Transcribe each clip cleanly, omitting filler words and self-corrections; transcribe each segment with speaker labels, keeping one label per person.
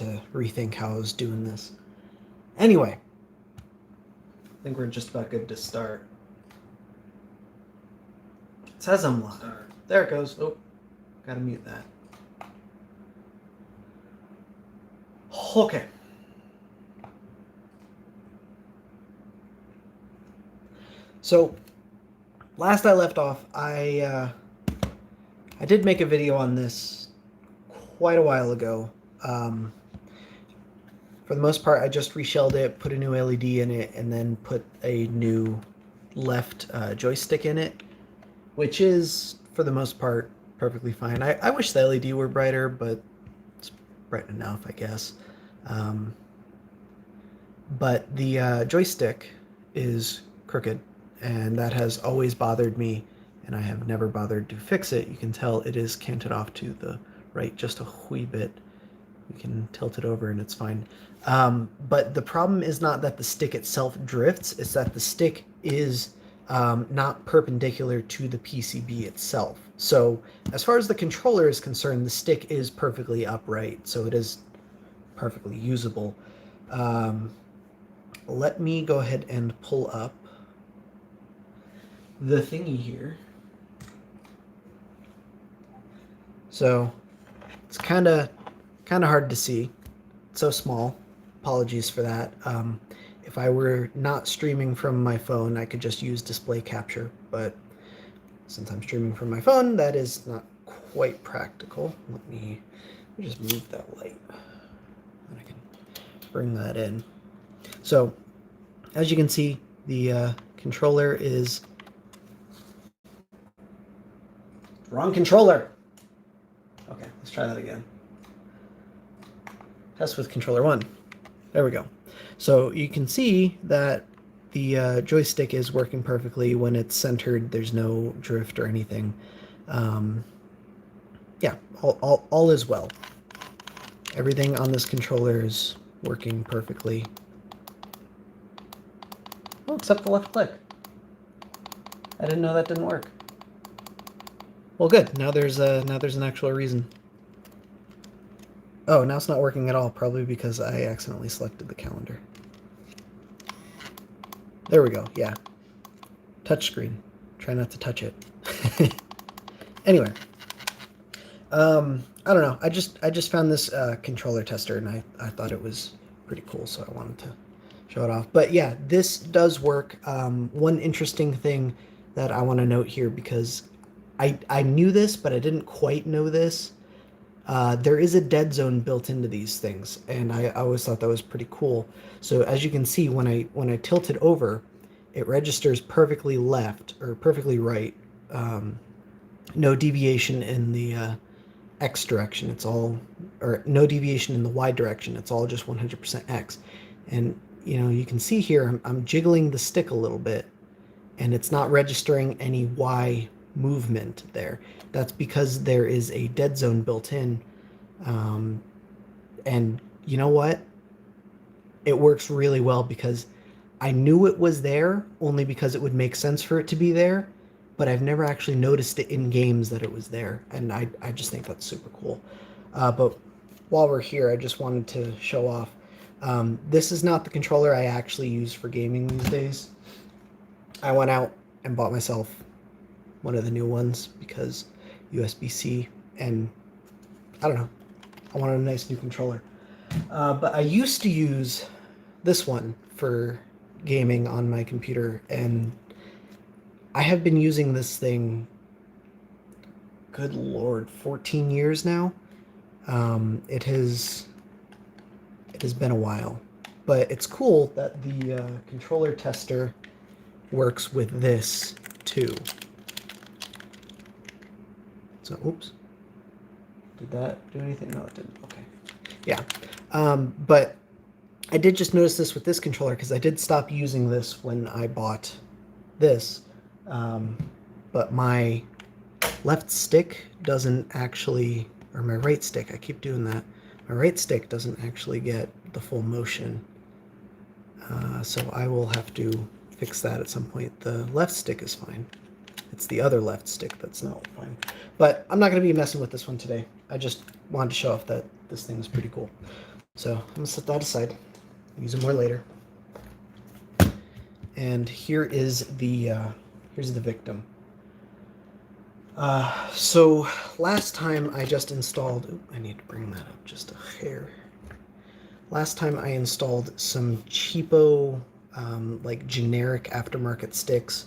Speaker 1: to rethink how I was doing this. Anyway, I think we're just about good to start. It says I'm live. There it goes. Oh, gotta mute that. Okay. So, last I left off, I did make a video on this quite a while ago. For the most part, I just reshelled it, put a new LED in it, and then put a new left joystick in it, which is, for the most part, perfectly fine. I wish the LED were brighter, but it's bright enough, I guess. But the joystick is crooked, and that has always bothered me, and I have never bothered to fix it. You can tell it is canted off to the right just a wee bit. You can tilt it over and it's fine. But the problem is not that the stick itself drifts, it's that the stick is not perpendicular to the PCB itself. So as far as the controller is concerned, the stick is perfectly upright, so it is perfectly usable. Let me go ahead and pull up the thingy here. So it's kind of hard to see. It's so small. Apologies for that. If I were not streaming from my phone, I could just use display capture, but since I'm streaming from my phone, that is not quite practical. Let me just move that light, and I can bring that in. So, as you can see, the controller is... Wrong controller! Okay, let's try that again. Test with controller 1. There we go. So you can see that the joystick is working perfectly. When it's centered, there's no drift or anything. Yeah, all is well. Everything on this controller is working perfectly. Oh, except the left click. I didn't know that didn't work. Well, good. Now there's an actual reason. Oh, now it's not working at all, probably because I accidentally selected the calendar. There we go, yeah. Touchscreen. Try not to touch it. Anyway. I don't know. I just found this controller tester, and I thought it was pretty cool, so I wanted to show it off. But yeah, this does work. One interesting thing that I want to note here, because I knew this, but I didn't quite know this. There is a dead zone built into these things, and I always thought that was pretty cool. So as you can see, when I tilt it over, it registers perfectly left or perfectly right. No deviation in the X direction. It's all, or no deviation in the Y direction. It's all just 100% X. And you can see here I'm jiggling the stick a little bit, and it's not registering any Y movement there. That's because there is a dead zone built in. And you know what? It works really well, because I knew it was there only because it would make sense for it to be there, but I've never actually noticed it in games that it was there, and I just think that's super cool. But while we're here, I just wanted to show off. This is not the controller I actually use for gaming these days. I went out and bought myself one of the new ones because USB-C, and I don't know, I wanted a nice new controller. But I used to use this one for gaming on my computer, and I have been using this thing, good lord, 14 years now. It has been a while, but it's cool that the controller tester works with this too. So, oops. Did that do anything? No, it didn't. Okay. Yeah. But I did just notice this with this controller, because I did stop using this when I bought this. But my left stick doesn't actually, or my right stick, I keep doing that. My right stick doesn't actually get the full motion. So I will have to fix that at some point. The left stick is fine. It's the other left stick that's not fine. But I'm not going to be messing with this one today. I just wanted to show off that this thing is pretty cool. So I'm gonna set that aside, use it more later. And here's the victim. So last time I just installed, I need to bring that up just a hair. Last time I installed some cheapo, like generic aftermarket sticks,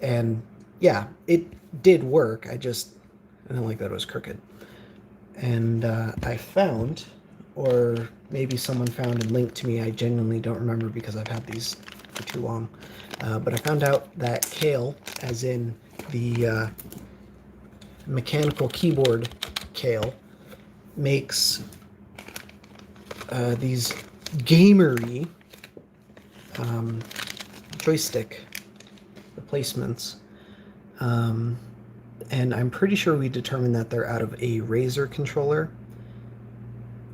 Speaker 1: and yeah, it did work. I didn't like that it was crooked. And I found, or maybe someone found and linked to me, I genuinely don't remember because I've had these for too long, but I found out that Kale, as in the mechanical keyboard Kale, makes these gamery joystick replacements, and I'm pretty sure we determined that they're out of a Razer controller,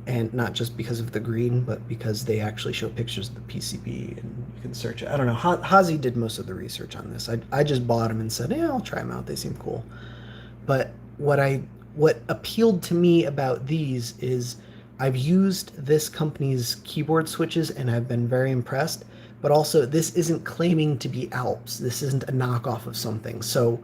Speaker 1: and not just because of the green, but because they actually show pictures of the PCB and you can search it. I don't know. Hazy did most of the research on this. I just bought them and said, yeah, I'll try them out. They seem cool. But what appealed to me about these is I've used this company's keyboard switches and I've been very impressed, but also this isn't claiming to be Alps. This isn't a knockoff of something. So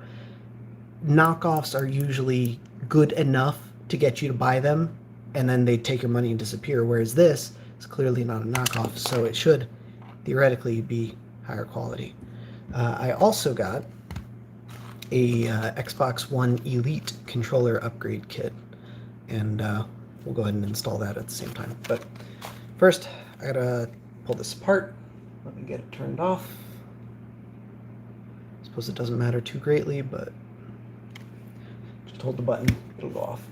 Speaker 1: knockoffs are usually good enough to get you to buy them, and then they take your money and disappear, whereas this is clearly not a knockoff, so it should theoretically be higher quality. I also got a Xbox One Elite controller upgrade kit, and we'll go ahead and install that at the same time. But first, I gotta pull this apart. Let me get it turned off. I suppose it doesn't matter too greatly, but just hold the button, it'll go off.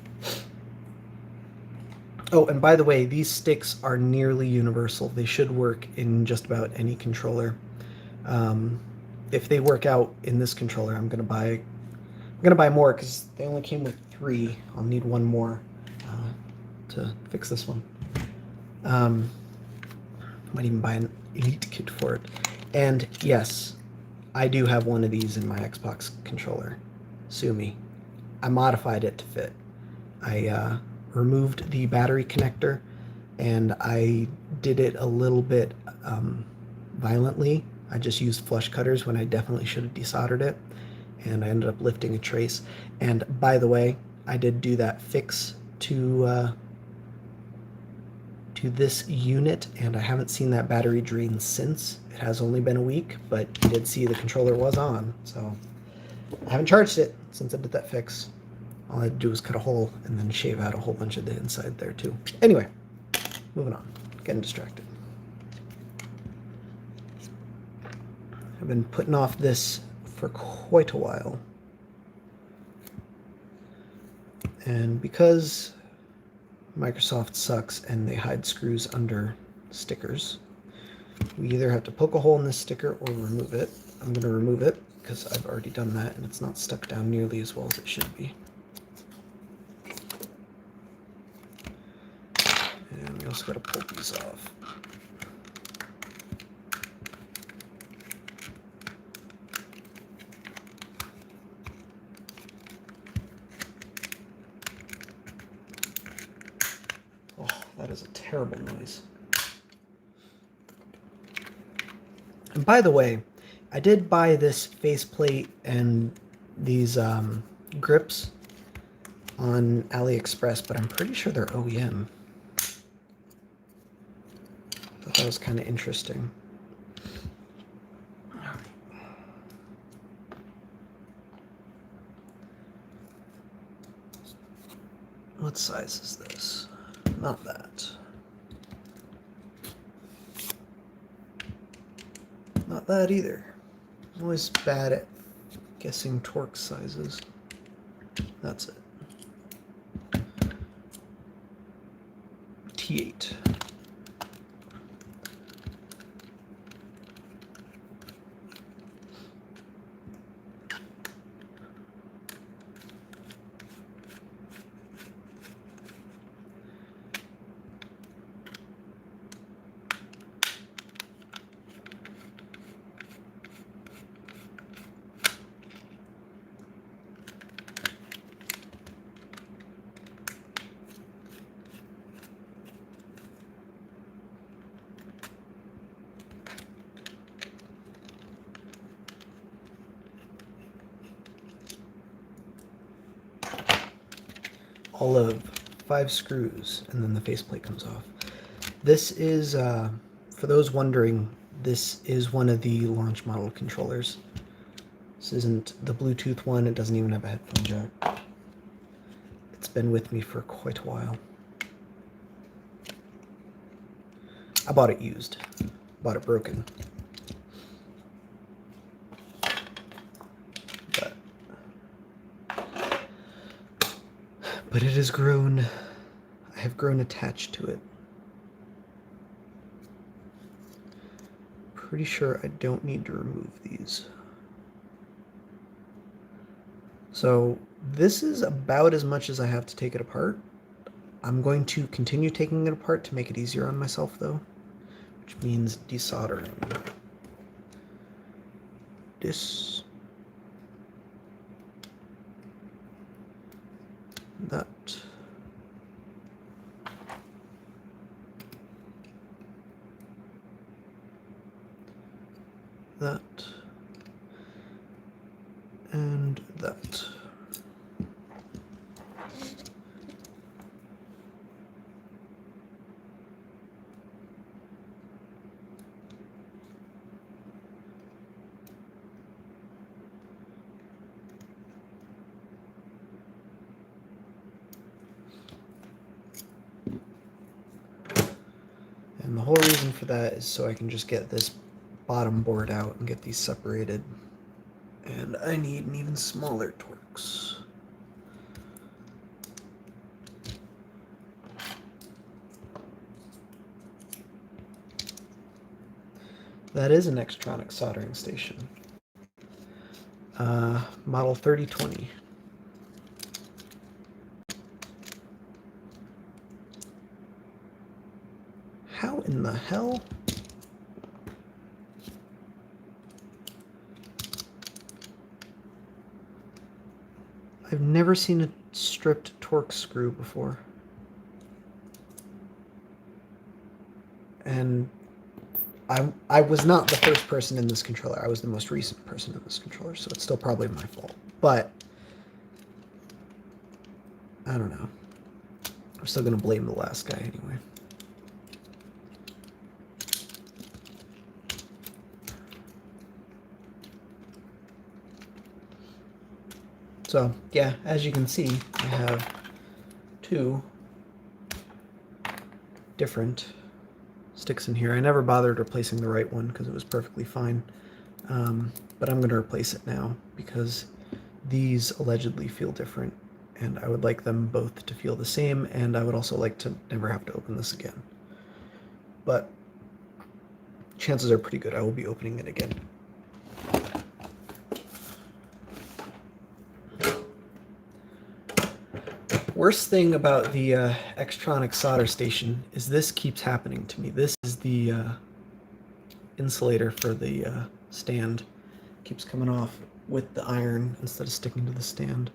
Speaker 1: Oh, and by the way, these sticks are nearly universal. They should work in just about any controller. If they work out in this controller, I'm gonna buy more because they only came with 3. I'll need one more to fix this one. Might even buy an Elite kit for it. And yes, I do have one of these in my Xbox controller. Sue me. I modified it to fit. I removed the battery connector, and I did it a little bit violently. I just used flush cutters when I definitely should have desoldered it, and I ended up lifting a trace. And by the way, I did do that fix to this unit, and I haven't seen that battery drain since. It has only been a week, but you did see the controller was on, so I haven't charged it since I did that fix. All I had to do was cut a hole and then shave out a whole bunch of the inside there too. Anyway, moving on. Getting distracted. I've been putting off this for quite a while. And because Microsoft sucks and they hide screws under stickers, we either have to poke a hole in this sticker or remove it. I'm going to remove it because I've already done that and it's not stuck down nearly as well as it should be. And we also got to pull these off. Oh, that is a terrible noise. And by the way, I did buy this faceplate and these grips on AliExpress, but I'm pretty sure they're OEM. I thought that was kind of interesting. What size is this? Not that. Not that either. I'm always bad at guessing torque sizes. That's it. T8. all of 5 screws, and then the faceplate comes off. This is, for those wondering, this is one of the launch model controllers. This isn't the Bluetooth one. It doesn't even have a headphone jack. It's been with me for quite a while. I bought it used. Bought it broken. But it has grown. I have grown attached to it. Pretty sure I don't need to remove these. So this is about as much as I have to take it apart. I'm going to continue taking it apart to make it easier on myself though, which means desoldering this, that, that, and that. And the whole reason for that is so I can just get this bottom board out and get these separated. And I need an even smaller Torx. That is an Extronic soldering station. Model 3020. How in the hell? I've never seen a stripped Torx screw before. And I was not the first person in this controller. I was the most recent person in this controller, so it's still probably my fault. But I don't know. I'm still gonna blame the last guy anyway. So yeah, as you can see, I have 2 different sticks in here. I never bothered replacing the right one because it was perfectly fine. But I'm going to replace it now because these allegedly feel different and I would like them both to feel the same, and I would also like to never have to open this again. But chances are pretty good I will be opening it again. Worst thing about the Extronic solder station is this keeps happening to me. This is the insulator for the stand. Keeps coming off with the iron instead of sticking to the stand.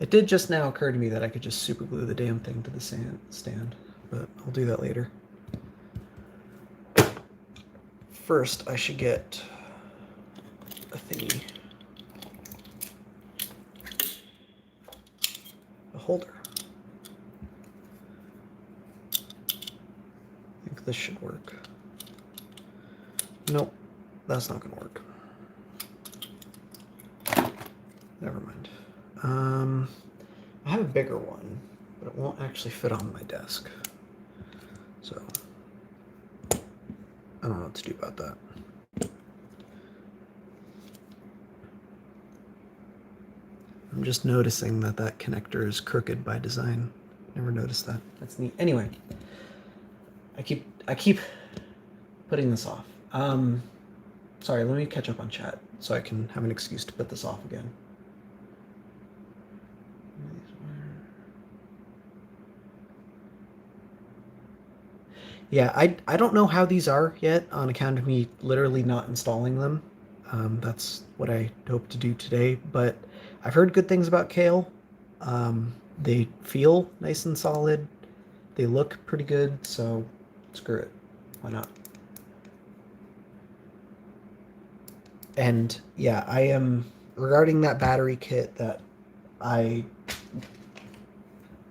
Speaker 1: It did just now occur to me that I could just super glue the damn thing to the stand, but I'll do that later. First, I should get a thingy. Holder. I think this should work. Nope, that's not gonna work. Never mind. I have a bigger one, but it won't actually fit on my desk. So I don't know what to do about that. I'm just noticing that that connector is crooked by design. Never noticed that. That's neat. Anyway, I keep putting this off. Sorry, let me catch up on chat so I can have an excuse to put this off again. Yeah, I don't know how these are yet on account of me literally not installing them. That's what I hope to do today, but I've heard good things about Kale. They feel nice and solid. They look pretty good, so screw it. Why not? And yeah, I am, regarding that battery kit that I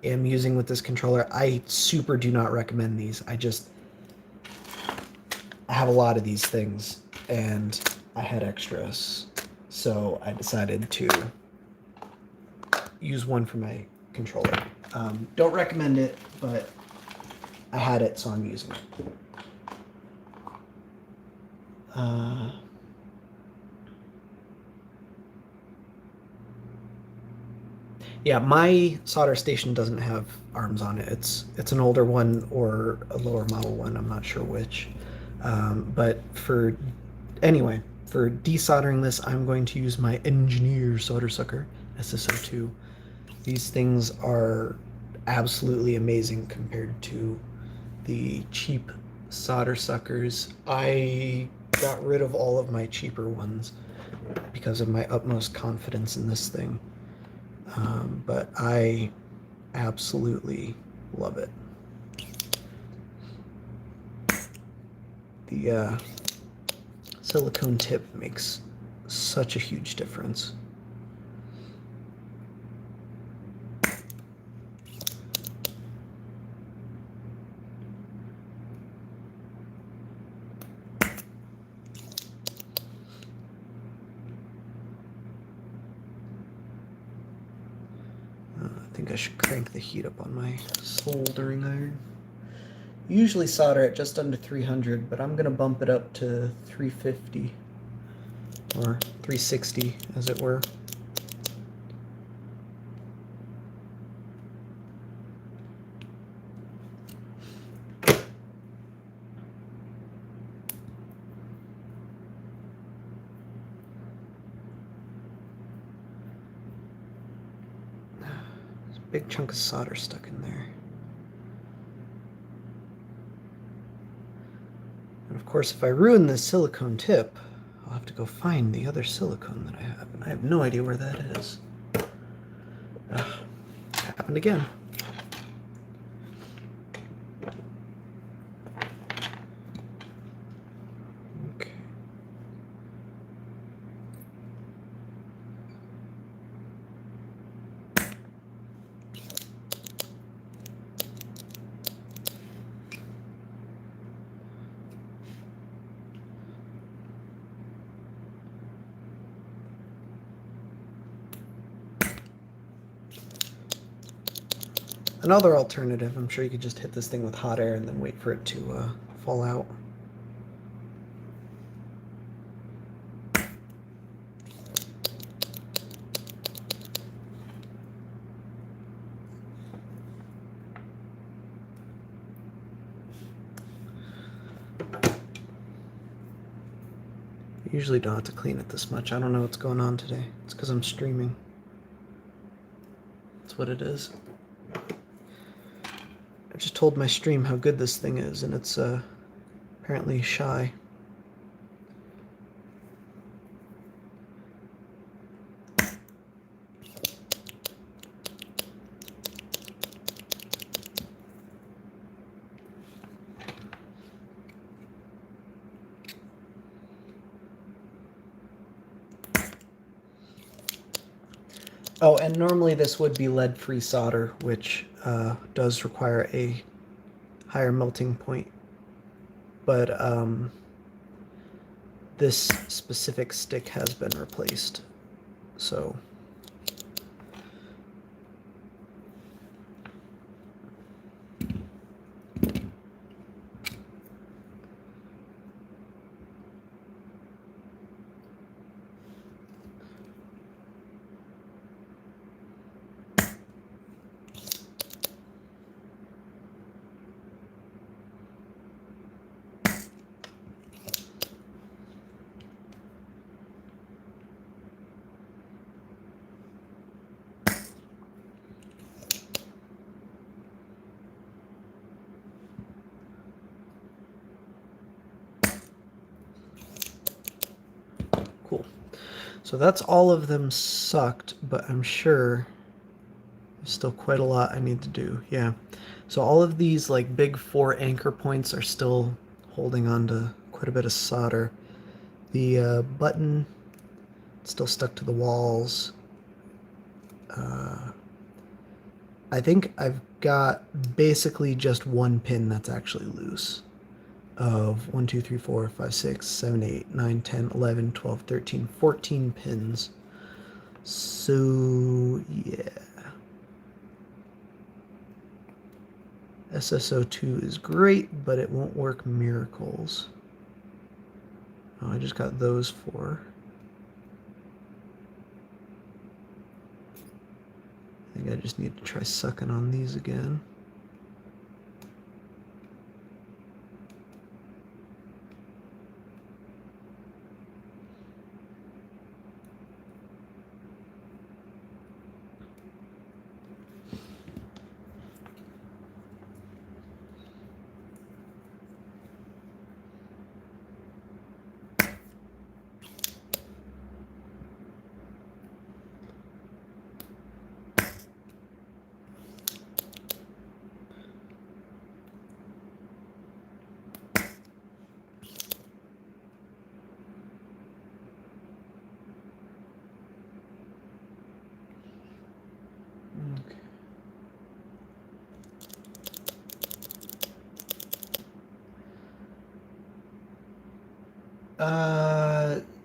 Speaker 1: am using with this controller. I super do not recommend these. I have a lot of these things and I had extras, so I decided to use one for my controller. Don't recommend it, but I had it, so I'm using it. Yeah, my solder station doesn't have arms on it. It's an older one or a lower model one. I'm not sure which. But anyway, for desoldering this, I'm going to use my Engineer solder sucker SSO2. These things are absolutely amazing compared to the cheap solder suckers. I got rid of all of my cheaper ones because of my utmost confidence in this thing. But I absolutely love it. The silicone tip makes such a huge difference. I think I should crank the heat up on my soldering iron. Usually solder at just under 300, but I'm going to bump it up to 350 or 360 as it were. There's a big chunk of solder stuck in there. And of course, if I ruin this silicone tip, I'll have to go find the other silicone that I have, and I have no idea where that is. Happened again. Okay. Another alternative, I'm sure you could just hit this thing with hot air and then wait for it to fall out. I usually don't have to clean it this much. I don't know what's going on today. It's because I'm streaming. That's what it is. I just told my stream how good this thing is, and it's apparently shy. Oh, and normally this would be lead-free solder, which does require a higher melting point. But this specific stick has been replaced, so... Cool. So that's all of them sucked, but I'm sure there's still quite a lot I need to do. Yeah. So all of these like big 4 anchor points are still holding on to quite a bit of solder. The button still stuck to the walls. I think I've got basically just one pin that's actually loose. Of 1, 2, 3, 4, 5, 6, 7, 8, 9, 10, 11, 12, 13, 14 pins. So, yeah. SSO2 is great, but it won't work miracles. Oh, I just got those 4. I think I just need to try sucking on these again.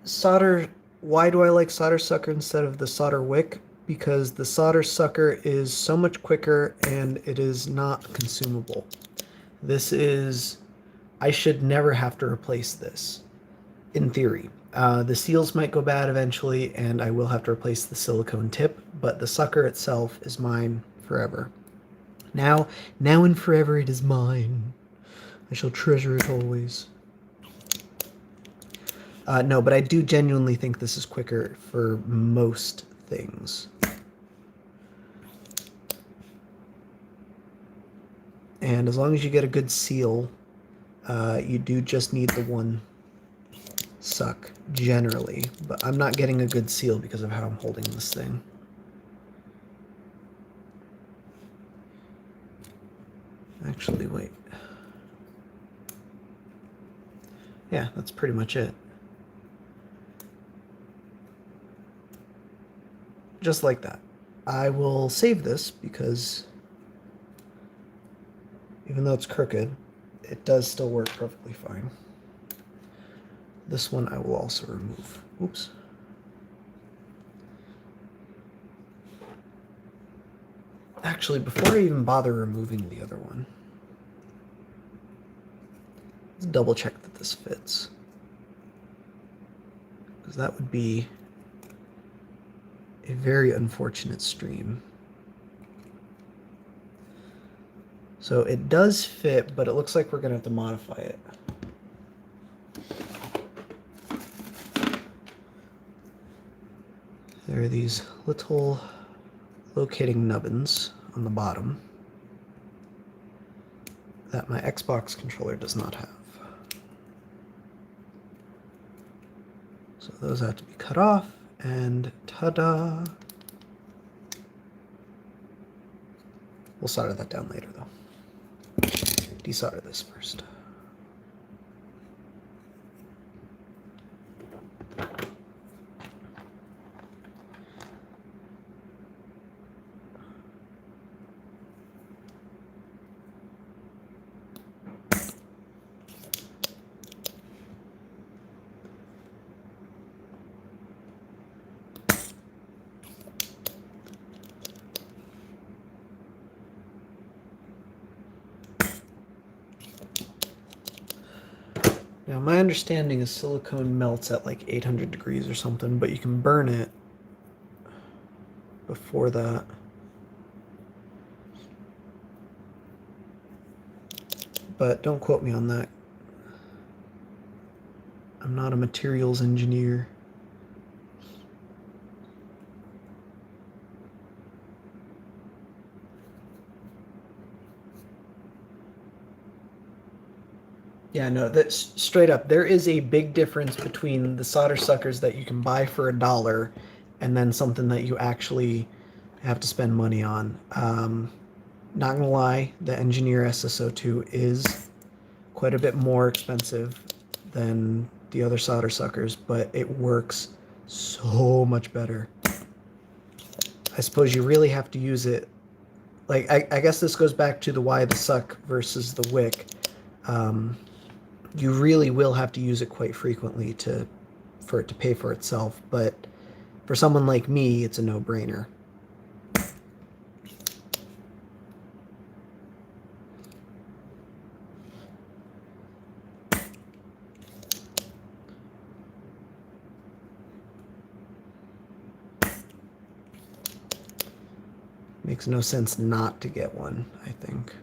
Speaker 1: Solder. Why do I like solder sucker instead of the solder wick? Because the solder sucker is so much quicker and it is not consumable. This is, I should never have to replace this, in theory. The seals might go bad eventually and I will have to replace the silicone tip, but the sucker itself is mine forever. Now and forever it is mine. I shall treasure it always. No, but I do genuinely think this is quicker for most things. And as long as you get a good seal, you do just need the one suck, generally. But I'm not getting a good seal because of how I'm holding this thing. Actually, wait. Yeah, that's pretty much it. Just like that. I will save this because even though it's crooked, it does still work perfectly fine. This one I will also remove. Oops. Actually, before I even bother removing the other one, let's double check that this fits. Because that would be a very unfortunate stream. So it does fit, but it looks like we're going to have to modify it. There are these little locating nubbins on the bottom that my Xbox controller does not have. So those have to be cut off, and ta-da! We'll solder that down later, though. Desolder this first. Now, my understanding is silicone melts at like 800 degrees or something, but you can burn it before that. But don't quote me on that. I'm not a materials engineer. Yeah, no, that's straight up. There is a big difference between the solder suckers that you can buy for $1 and then something that you actually have to spend money on. Not gonna lie, the Engineer SSO2 is quite a bit more expensive than the other solder suckers, but it works so much better. I suppose you really have to use it like I guess this goes back to the why the suck versus the wick. You really will have to use it quite frequently for it to pay for itself, but for someone like me, it's a no-brainer. Makes no sense not to get one, I think.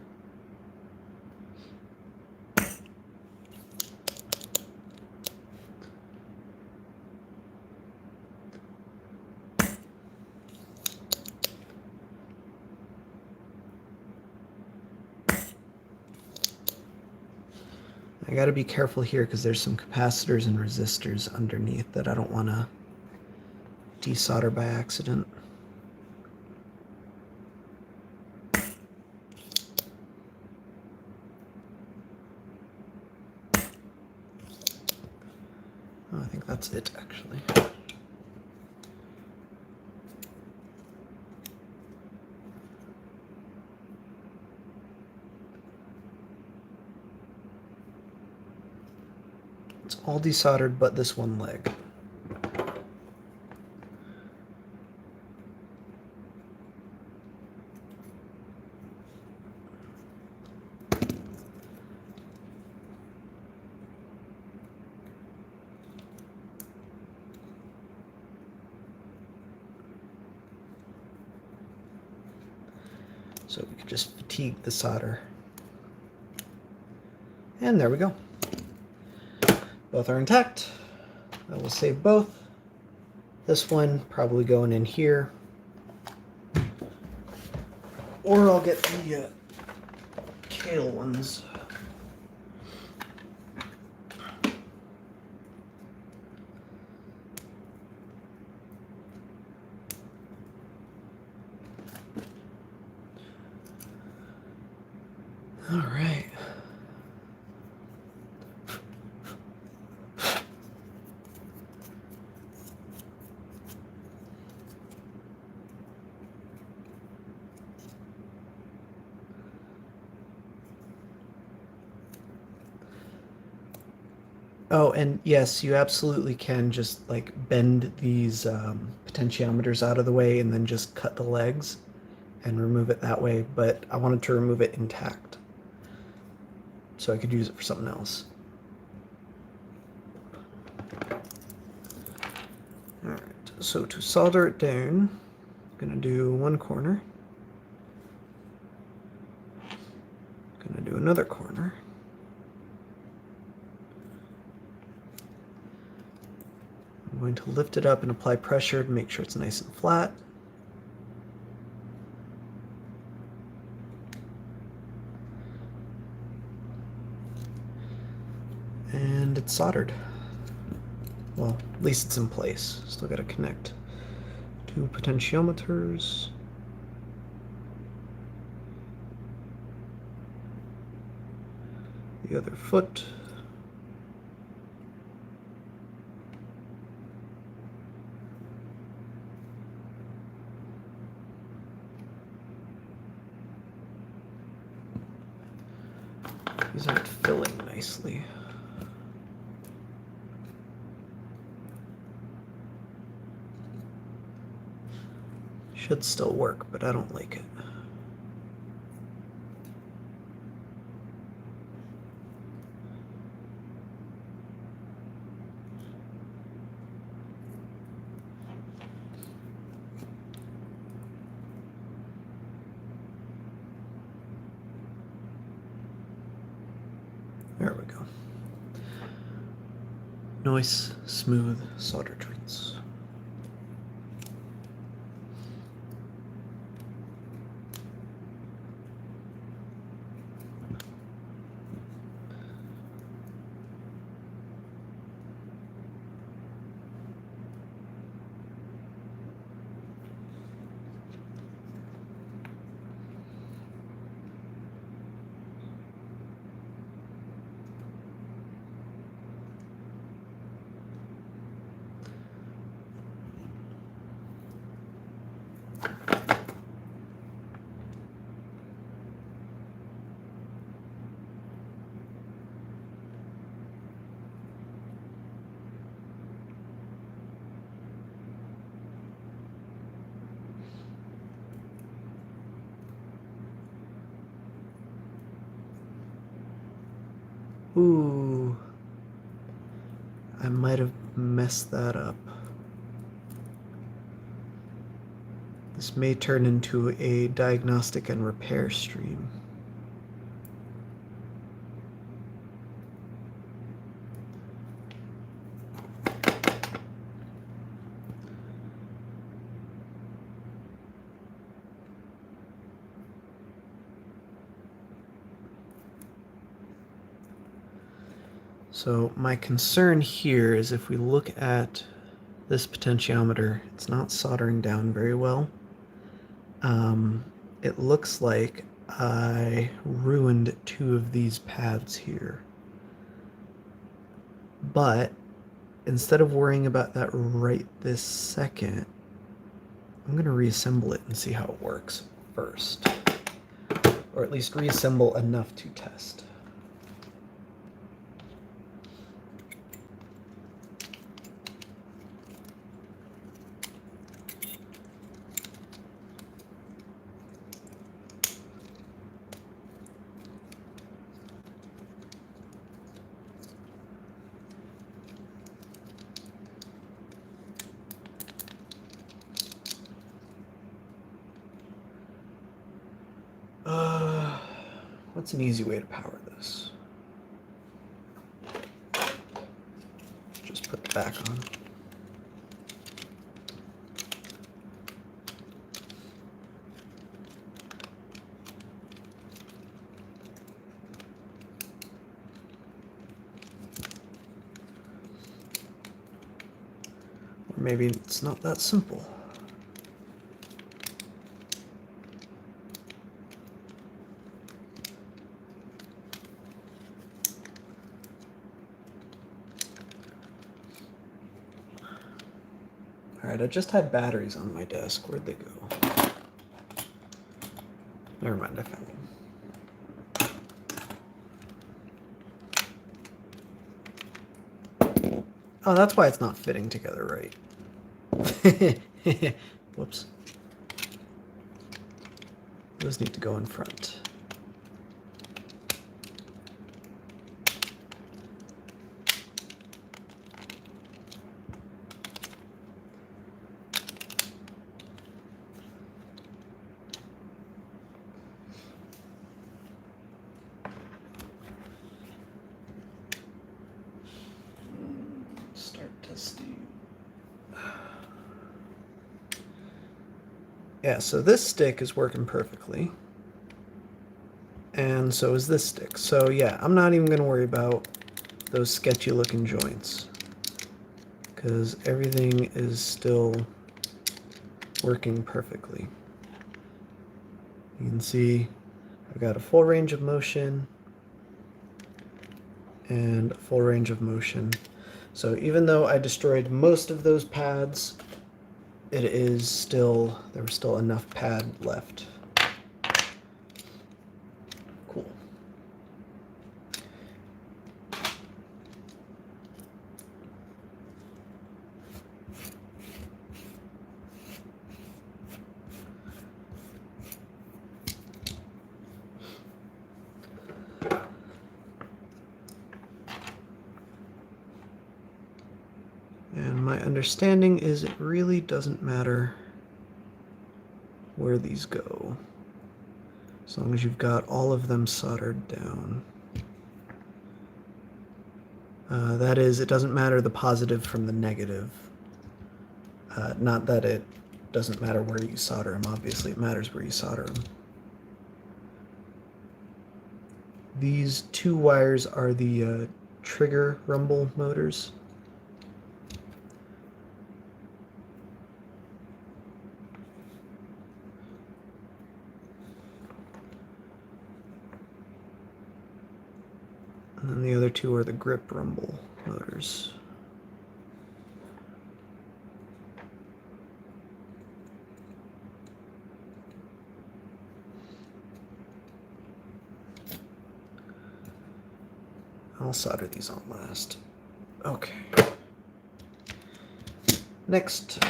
Speaker 1: I gotta be careful here because there's some capacitors and resistors underneath that I don't want to desolder by accident. Oh, I think that's it, actually. It's all desoldered but this one leg. So we could just fatigue the solder. And there we go. Both are intact. I will save both. This one probably going in here. Or I'll get the kale ones. All right. Oh, and yes, you absolutely can just like bend these potentiometers out of the way and then just cut the legs and remove it that way, but I wanted to remove it intact so I could use it for something else. All right, so to solder it down, I'm gonna do one corner. Gonna do another corner. I'm going to lift it up and apply pressure to make sure it's nice and flat. And it's soldered. Well, at least it's in place. Still got to connect two potentiometers. The other foot. These aren't filling nicely. Should still work, but I don't like it. There we go. Nice, smooth solder joints. Ooh. I might have messed that up. This may turn into a diagnostic and repair stream. So my concern here is if we look at this potentiometer, it's not soldering down very well. It looks like I ruined two of these pads here. But instead of worrying about that right this second, I'm going to reassemble it and see how it works first. Or at least reassemble enough to test. What's an easy way to power this? Just put the back on. Or maybe it's not that simple. Alright, I just had batteries on my desk. Where'd they go? Never mind, I found them. Oh, that's why it's not fitting together right. Whoops. Those need to go in front. Yeah, so this stick is working perfectly. And so is this stick. So yeah, I'm not even going to worry about those sketchy looking joints, because everything is still working perfectly. You can see I've got a full range of motion and a full range of motion. So even though I destroyed most of those pads, there was still enough pad left. Cool. And my understanding is it really doesn't matter where these go, as long as you've got all of them soldered down. That is, it doesn't matter the positive from the negative. Not that it doesn't matter where you solder them, obviously it matters where you solder them. These two wires are the trigger rumble motors. And then the other two are the grip rumble motors. I'll solder these on last. Okay. Next,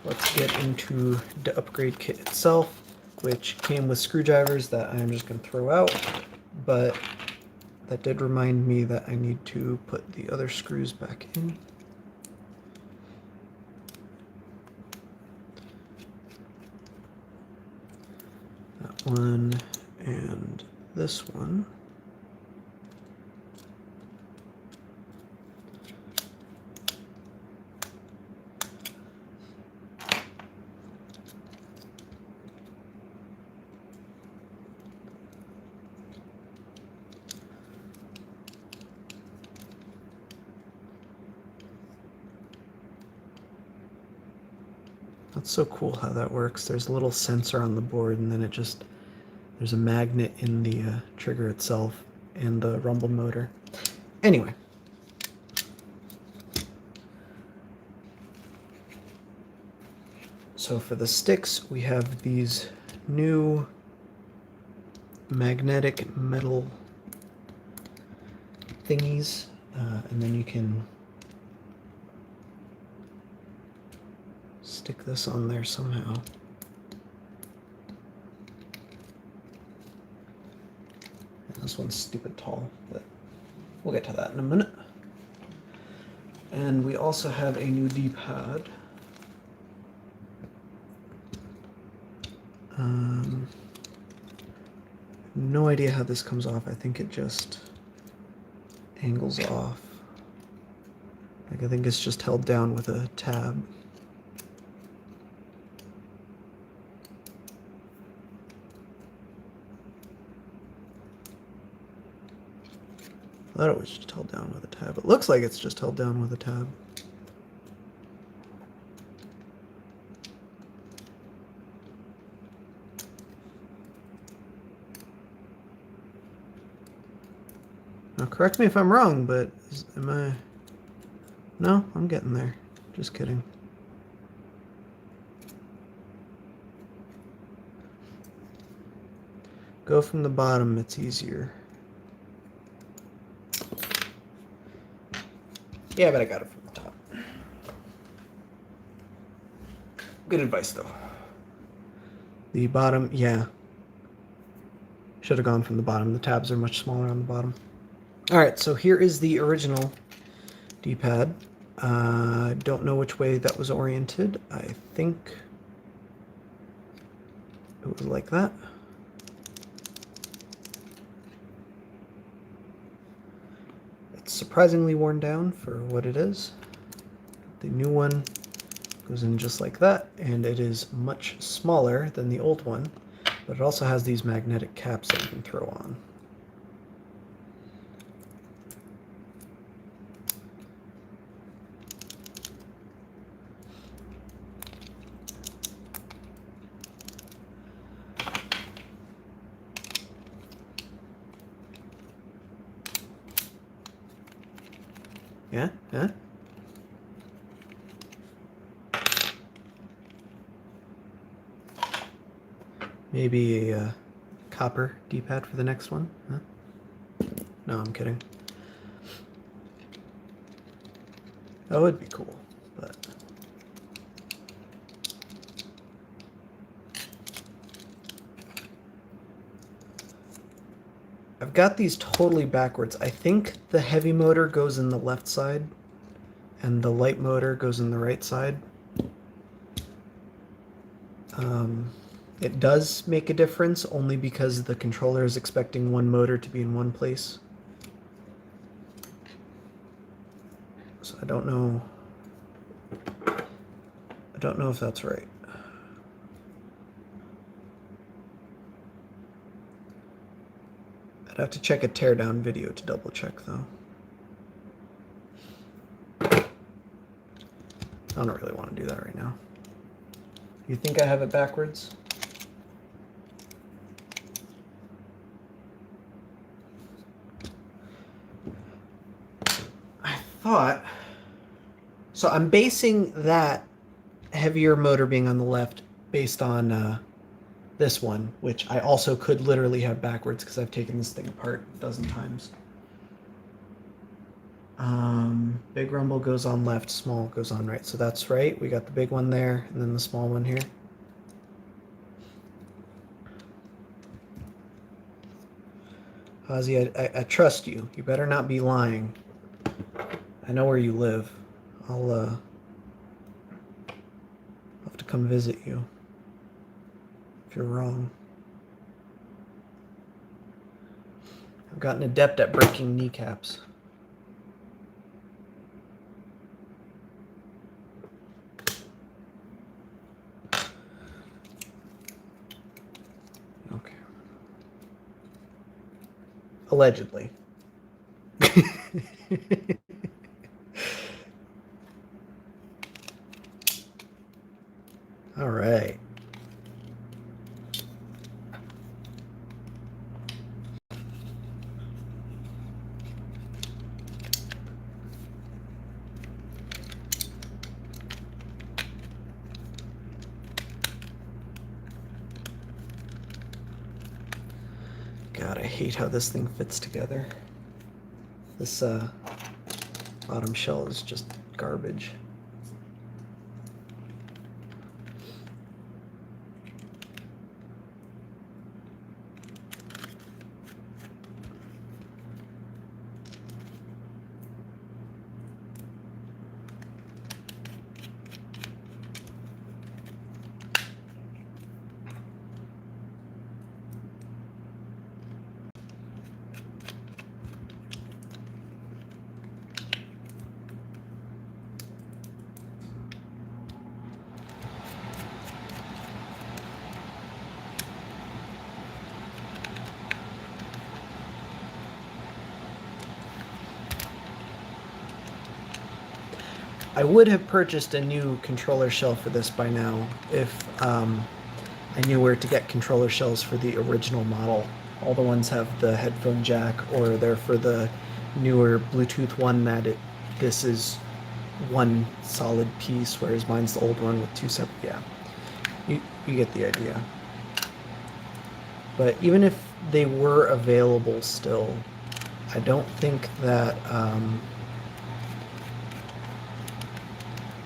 Speaker 1: let's get into the upgrade kit itself, which came with screwdrivers that I'm just going to throw out, but that did remind me that I need to put the other screws back in. That one and this one. That's so cool how that works. There's a little sensor on the board, and then there's a magnet in the trigger itself and the rumble motor. Anyway. So for the sticks, we have these new magnetic metal thingies, and then you can stick this on there somehow. And this one's stupid tall, but we'll get to that in a minute. And we also have a new D-pad. No idea how this comes off. I think it just angles off. Like, I think it's just held down with a tab. I thought it was just held down with a tab. It looks like it's just held down with a tab. Now, correct me if I'm wrong, but am I... No, I'm getting there. Just kidding. Go from the bottom, it's easier. Yeah, but I got it from the top. Good advice, though. The bottom, yeah. Should have gone from the bottom. The tabs are much smaller on the bottom. All right, so here is the original D-pad. Don't know which way that was oriented. I think it was like that. It's surprisingly worn down for what it is. The new one goes in just like that, and it is much smaller than the old one, but it also has these magnetic caps that you can throw on. Yeah, yeah. Maybe a copper D-pad for the next one? Huh? No, I'm kidding. That would be cool, but... I've got these totally backwards. I think the heavy motor goes in the left side, and the light motor goes in the right side. It does make a difference only because the controller is expecting one motor to be in one place. So I don't know if that's right. I'd have to check a teardown video to double check though. I don't really want to do that right now. You think I have it backwards? I thought... So I'm basing that heavier motor being on the left based on this one, which I also could literally have backwards because I've taken this thing apart a dozen times. Big rumble goes on left, small goes on right. So that's right. We got the big one there and then the small one here. Ozzy, I trust you. You better not be lying. I know where you live. I'll have to come visit you if you're wrong. I've gotten adept at breaking kneecaps. Okay. Allegedly. All right. God, I hate how this thing fits together. This bottom shell is just garbage. I would have purchased a new controller shell for this by now if I knew where to get controller shells for the original model. All the ones have the headphone jack, or they're for the newer Bluetooth one that this is one solid piece, whereas mine's the old one with two separate. Yeah, you get the idea. But even if they were available still, I don't think that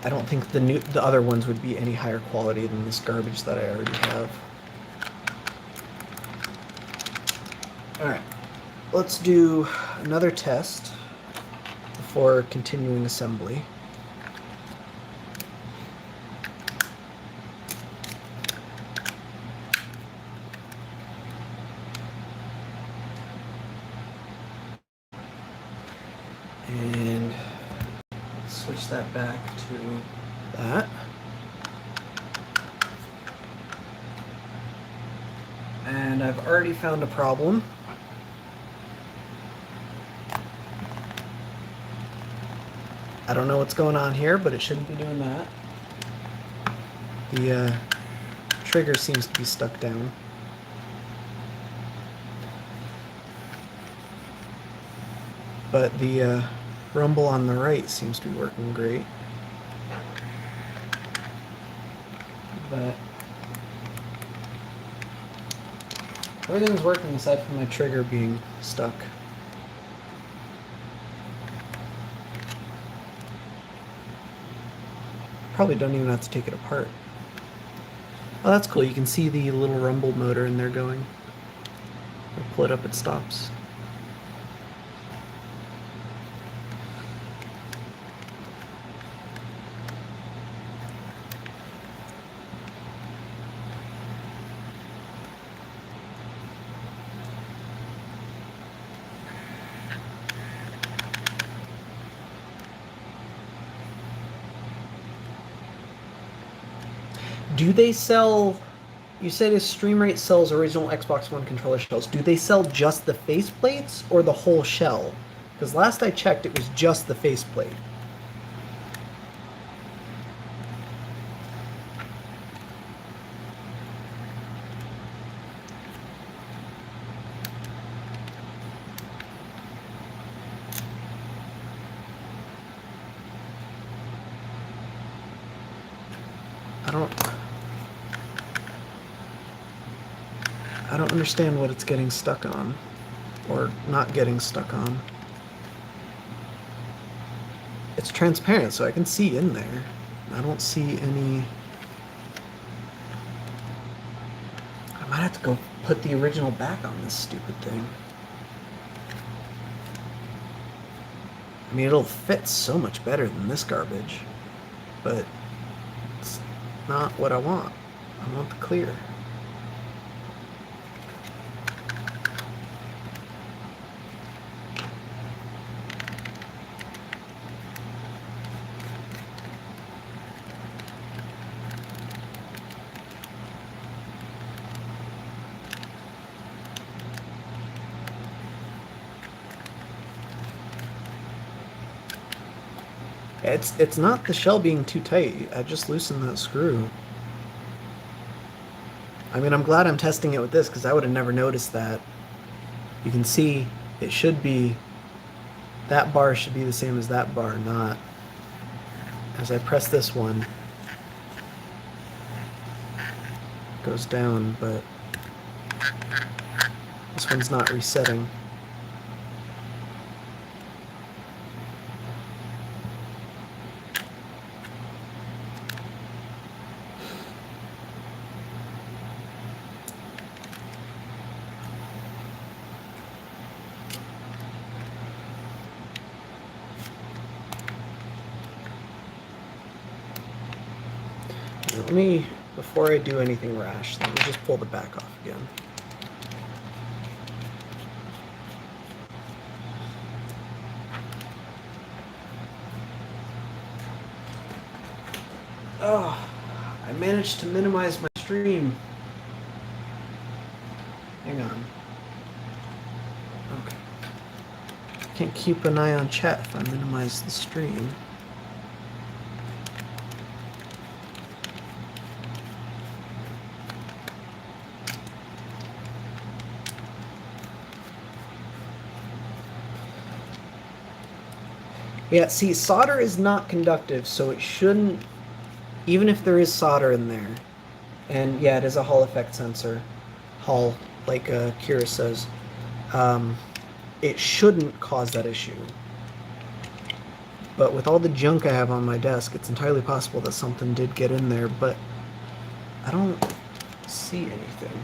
Speaker 1: I don't think the other ones would be any higher quality than this garbage that I already have. All right, let's do another test before continuing assembly. And switch that back to that. And I've already found a problem. I don't know what's going on here, but it shouldn't be doing that. The trigger seems to be stuck down. But the rumble on the right seems to be working great. But everything's working aside from my trigger being stuck. Probably don't even have to take it apart. Oh, that's cool. You can see the little rumble motor in there going. I'll pull it up, it stops. Do they sell, you said Streamrate sells original Xbox One controller shells. Do they sell just the faceplates or the whole shell? Because last I checked, it was just the faceplate. I don't understand what it's getting stuck on, or not getting stuck on. It's transparent, so I can see in there. I don't see any... I might have to go put the original back on this stupid thing. I mean, it'll fit so much better than this garbage, but it's not what I want. I want the clear. It's not the shell being too tight. I just loosened that screw. I mean, I'm glad I'm testing it with this because I would have never noticed that. You can see it should be, that bar should be the same as that bar, not. As I press this one, it goes down, but this one's not resetting. Let me, before I do anything rash, let me just pull the back off again. Oh, I managed to minimize my stream. Hang on. Okay. Can't keep an eye on chat if I minimize the stream. Yeah, see, solder is not conductive, so it shouldn't, even if there is solder in there, and yeah, it is a Hall effect sensor, Hall, like Kira says, it shouldn't cause that issue. But with all the junk I have on my desk, it's entirely possible that something did get in there, but I don't see anything.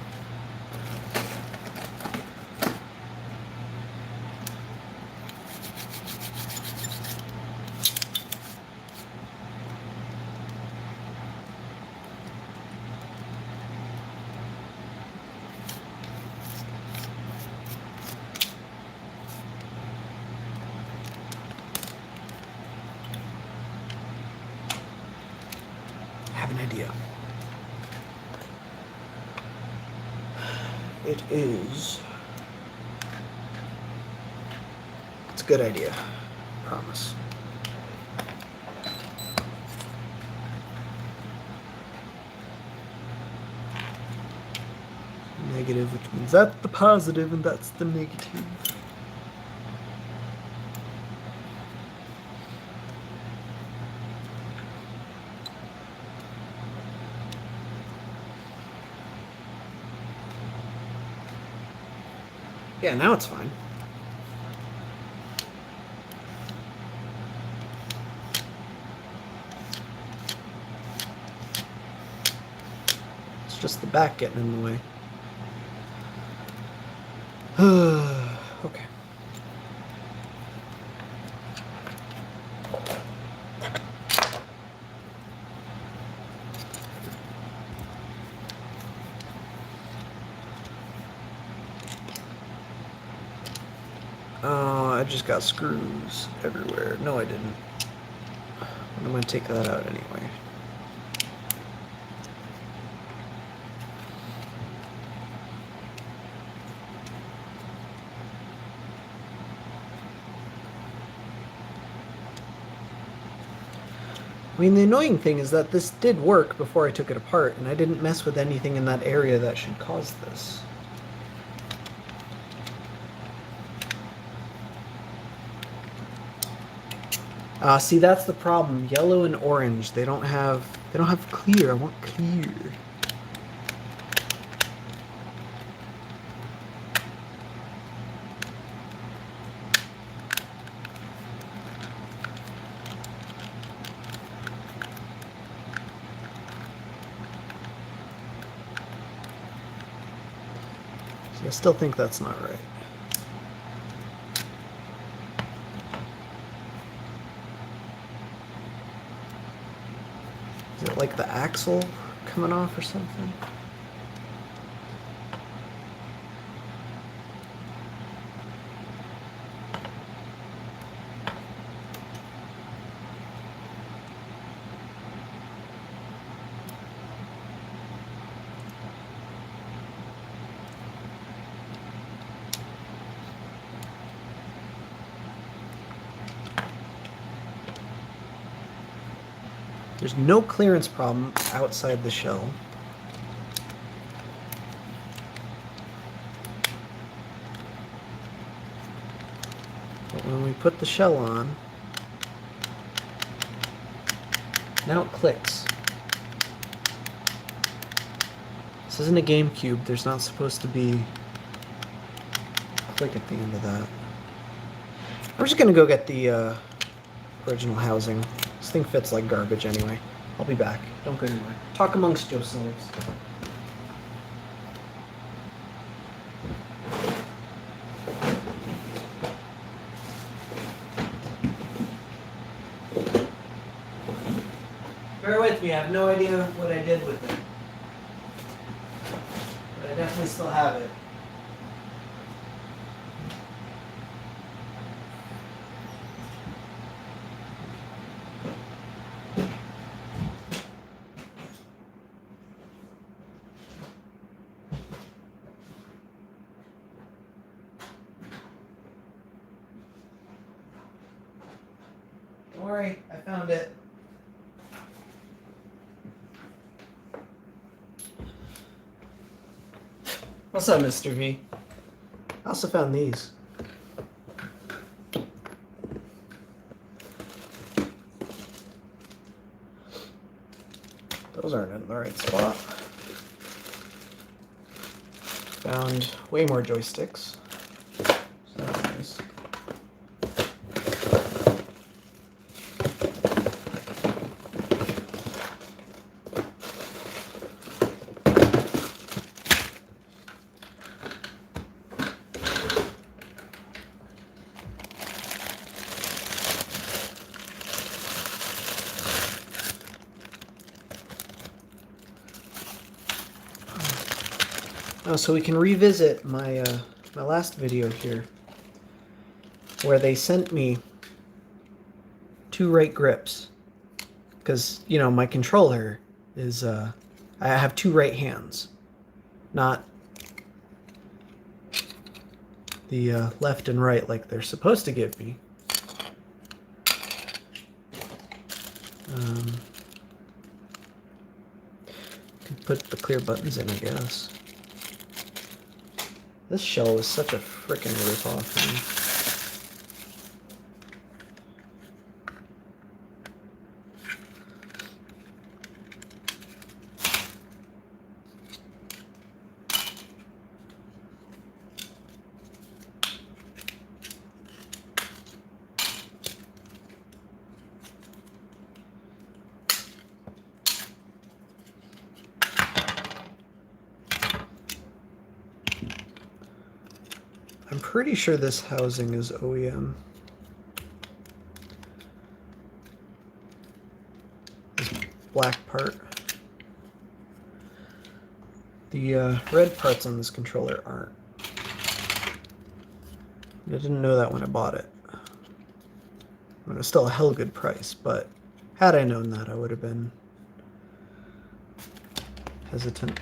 Speaker 1: It is. It's a good idea. Promise. Negative, which means that's the positive and that's the negative. Yeah, now it's fine. It's just the back getting in the way. Okay. Oh, I just got screws everywhere. No, I didn't. I'm gonna take that out anyway. I mean, the annoying thing is that this did work before I took it apart, and I didn't mess with anything in that area that should cause this. See, that's the problem. Yellow and orange, they don't have clear. I want clear. See, I still think that's not right. Is it like the axle coming off or something? There's no clearance problem outside the shell. But when we put the shell on, now it clicks. This isn't a GameCube. There's not supposed to be a click at the end of that. I'm just gonna go get the original housing. This thing fits like garbage anyway. I'll be back. Don't go anywhere. Talk amongst yourselves. Bear with me, I have no idea what I did with it. But I definitely still have it. Don't worry, I found it. What's up, Mr. V? I also found these. Those aren't in the right spot. Found way more joysticks. So that's nice. Oh, so we can revisit my my last video here, where they sent me 2 right grips, because you know my controller is I have 2 right hands, not the left and right like they're supposed to give me. Can put the clear buttons in, I guess. This shell was such a frickin' ripoff, man. I'm pretty sure this housing is OEM. This black part. The red parts on this controller aren't. I didn't know that when I bought it. I mean, it was still a hell good price, but had I known that, I would have been hesitant.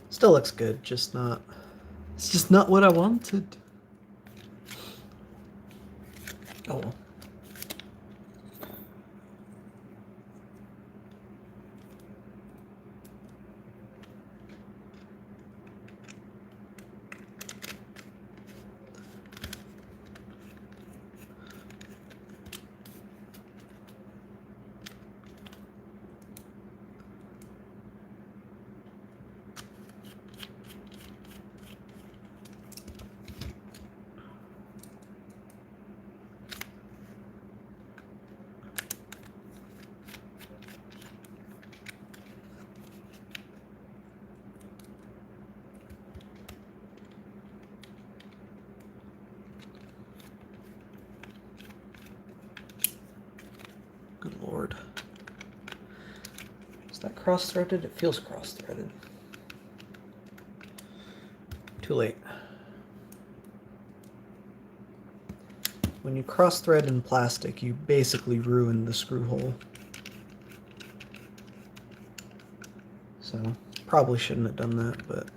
Speaker 1: Still looks good, just not. It's just not what I wanted. Oh well. Good Lord. Is that cross-threaded? It feels cross-threaded. Too late. When you cross-thread in plastic, you basically ruin the screw hole. So, probably shouldn't have done that, but...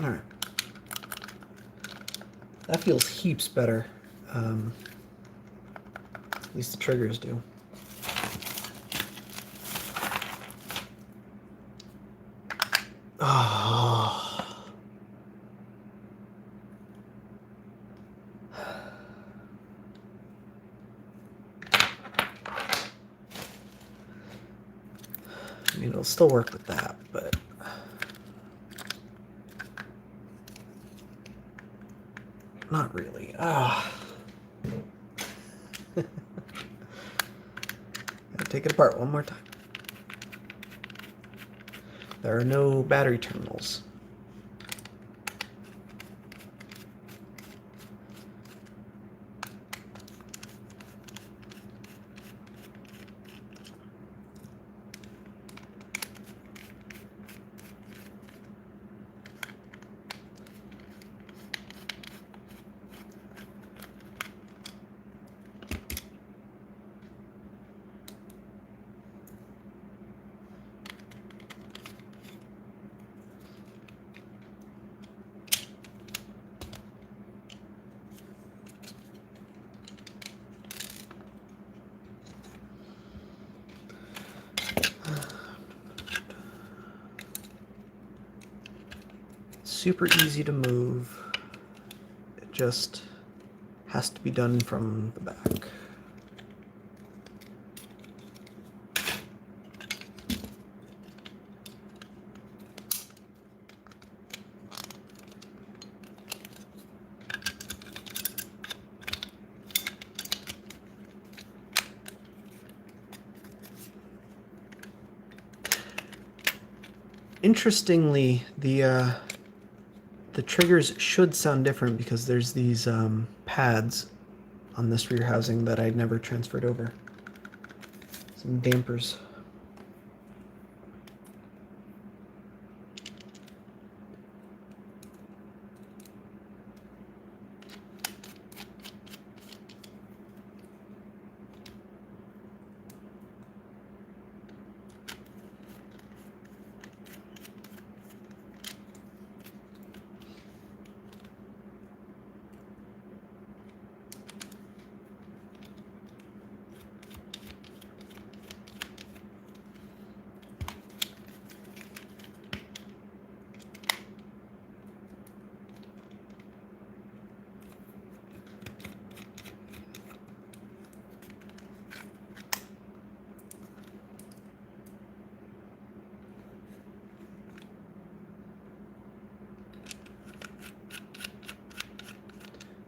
Speaker 1: Alright. That feels heaps better. At least the triggers do. Oh. I mean, it'll still work with that, but... Not really. Gotta take it apart one more time. There are no battery terminals. Super easy to move. It just has to be done from the back. Interestingly, the triggers should sound different because there's these pads on this rear housing that I never transferred over. Some dampers.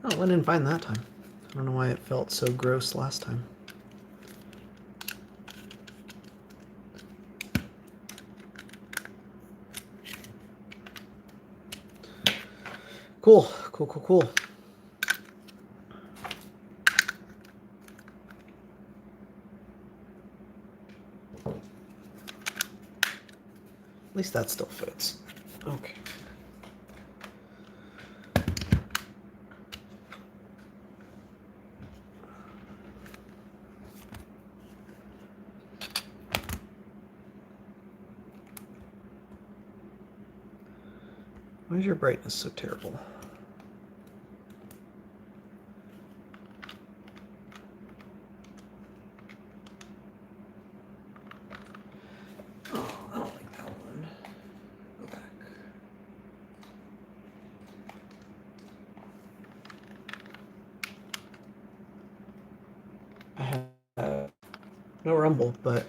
Speaker 1: Oh, I went in fine that time. I don't know why it felt so gross last time. Cool, cool, cool, cool. At least that still fits. Okay. Why is your brightness so terrible? Oh, I don't like that one. Go back. I have no rumble, but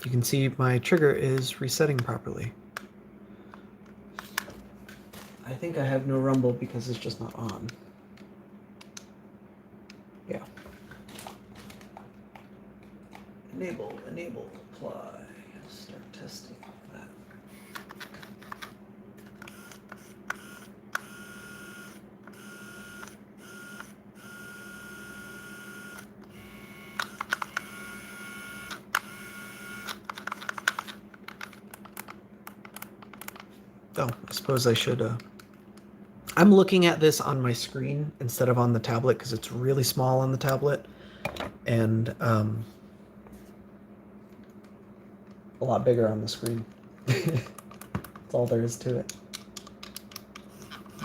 Speaker 1: you can see my trigger is resetting properly. I think I have no rumble because it's just not on. Yeah. Enable, apply. Start testing that. Oh, I suppose I should. I'm looking at this on my screen instead of on the tablet because it's really small on the tablet, and a lot bigger on the screen. That's all there is to it.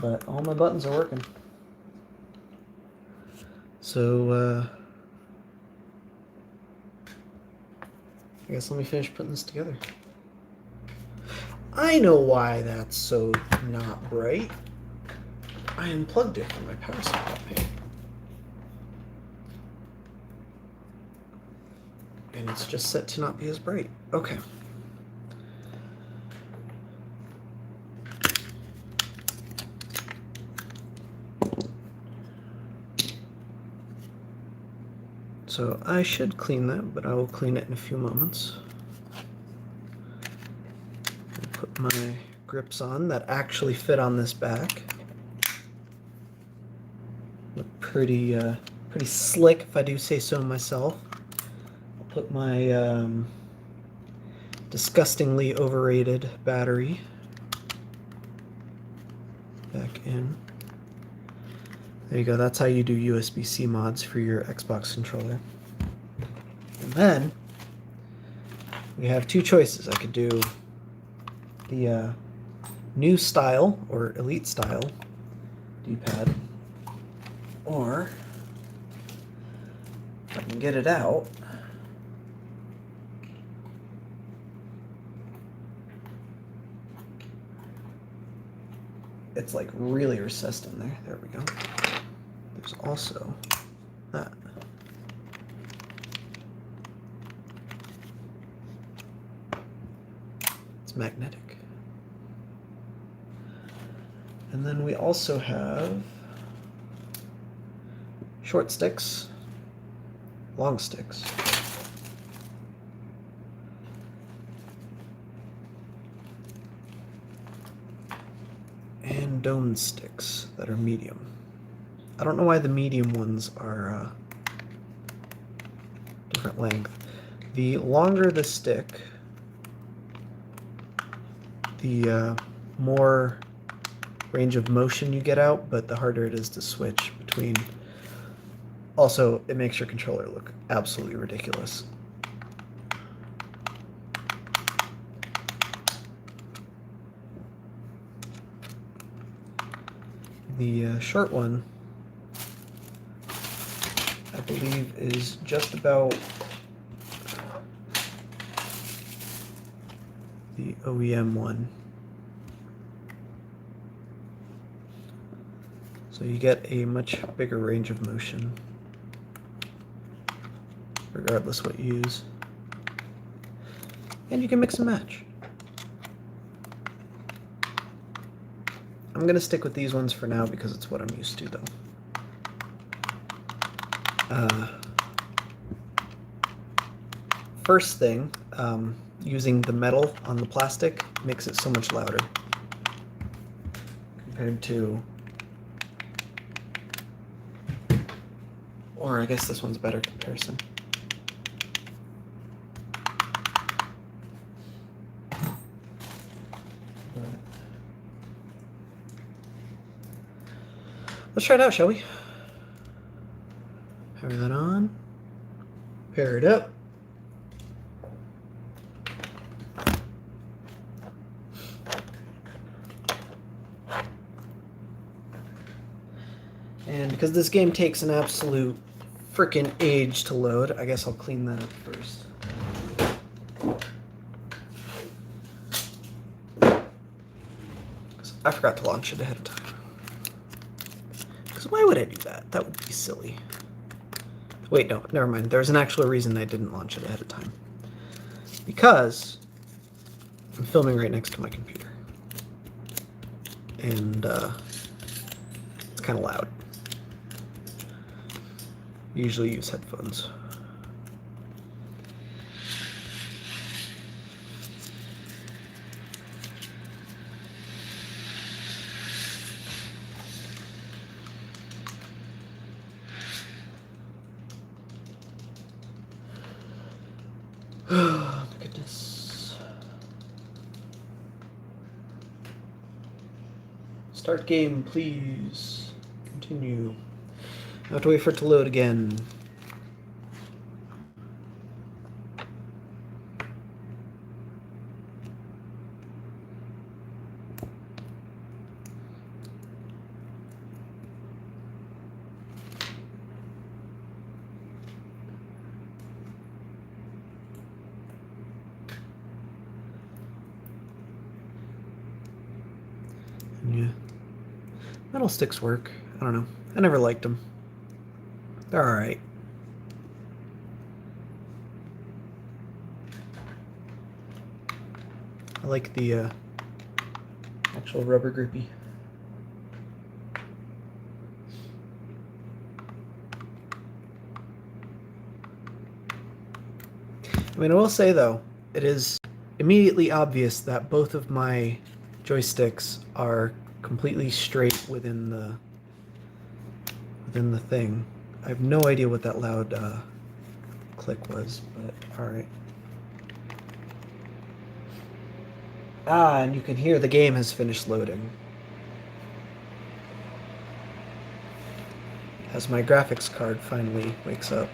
Speaker 1: But all my buttons are working. So, I guess let me finish putting this together. I know why that's so not bright. I unplugged it from my power supply. And it's just set to not be as bright. Okay. So I should clean that, but I will clean it in a few moments. Put my grips on that actually fit on this back. Look pretty slick, if I do say so myself. I'll put my disgustingly overrated battery back in. There you go. That's how you do USB-C mods for your Xbox controller. And then we have two choices. I could do the new style or elite style D-pad, or if I can get it out, it's like really recessed in there. There we go. There's also that. It's magnetic. And then we also have short sticks, long sticks, and dome sticks that are medium. I don't know why the medium ones are different length. The longer the stick, the more range of motion you get out, but the harder it is to switch between. Also, it makes your controller look absolutely ridiculous. The short one, I believe, is just about the OEM one. So you get a much bigger range of motion, regardless what you use. And you can mix and match. I'm gonna stick with these ones for now because it's what I'm used to, though. First thing, using the metal on the plastic makes it so much louder compared to, or I guess this one's a better comparison. Let's try it out, shall we? Power that on. Pair it up. And because this game takes an absolute freaking age to load, I guess I'll clean that up first. I forgot to launch it ahead of time. Because why would I do that? That would be silly. Wait, no, never mind. There's an actual reason I didn't launch it ahead of time. Because I'm filming right next to my computer. And it's kind of loud. Usually use headphones. Oh, goodness. Start game, please. Continue. I have to wait for it to load again. Yeah. Metal sticks work. I don't know. I never liked them. They're alright. I like the actual rubber grippy. I mean, I will say though, it is immediately obvious that both of my joysticks are completely straight within the thing. I have no idea what that loud click was, but alright. Ah, and you can hear the game has finished loading. As my graphics card finally wakes up.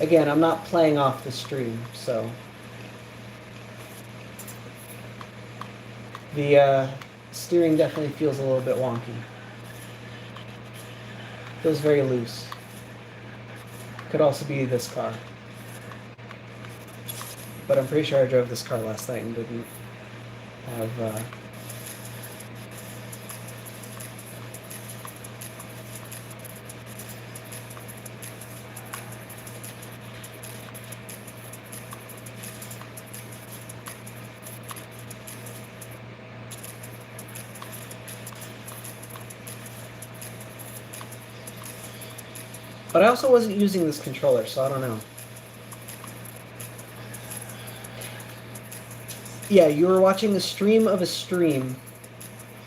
Speaker 1: Again, I'm not playing off the stream, so the steering definitely feels a little bit wonky. Feels very loose. Could also be this car. But I'm pretty sure I drove this car last night and didn't have But I also wasn't using this controller, so I don't know. Yeah, you are watching a stream of a stream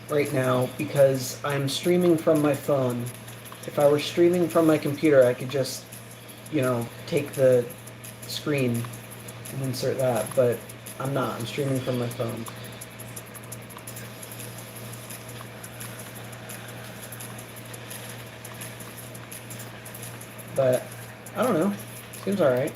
Speaker 1: right now because I'm streaming from my phone. If I were streaming from my computer, I could just, you know, take the screen and insert that, but I'm not. I'm streaming from my phone. But I don't know. Seems alright.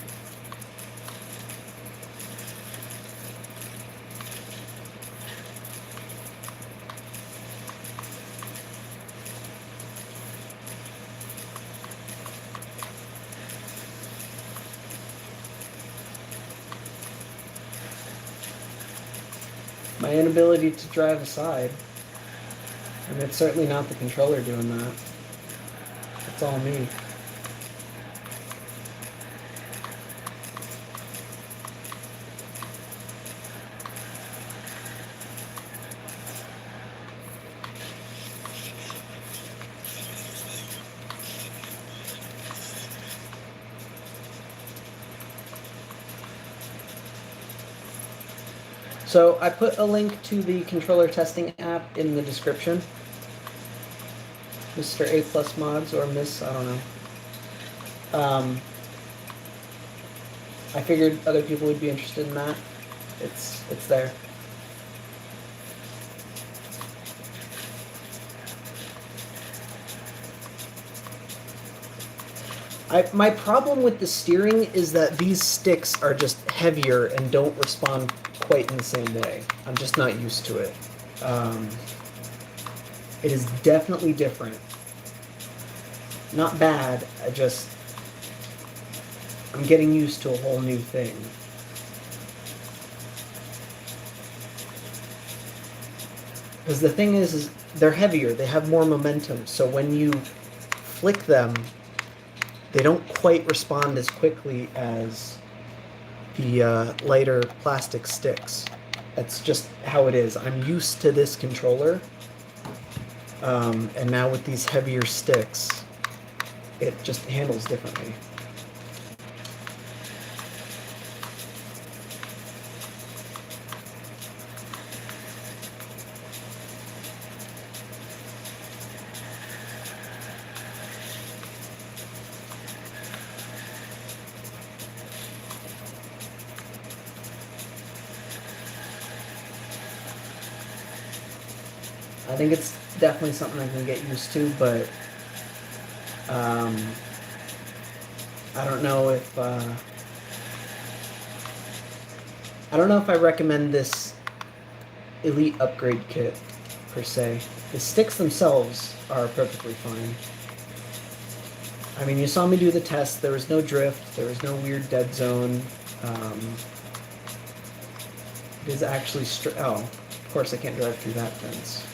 Speaker 1: My inability to drive aside. And it's certainly not the controller doing that. It's all me. So I put a link to the controller testing app in the description. Mr. A Plus Mods or Miss, I don't know. I figured other people would be interested in that. It's there. My problem with the steering is that these sticks are just heavier and don't respond quite in the same way. I'm just not used to it. It is definitely different. Not bad, I'm getting used to a whole new thing. Because the thing is they're heavier, they have more momentum, so when you flick them, they don't quite respond as quickly as the lighter plastic sticks. That's just how it is. I'm used to this controller, and now with these heavier sticks, it just handles differently. I think it's definitely something I can get used to, but I don't know if I recommend this Elite upgrade kit per se. The sticks themselves are perfectly fine. I mean, you saw me do the test. There was no drift. There was no weird dead zone. It is actually oh, of course I can't drive through that fence.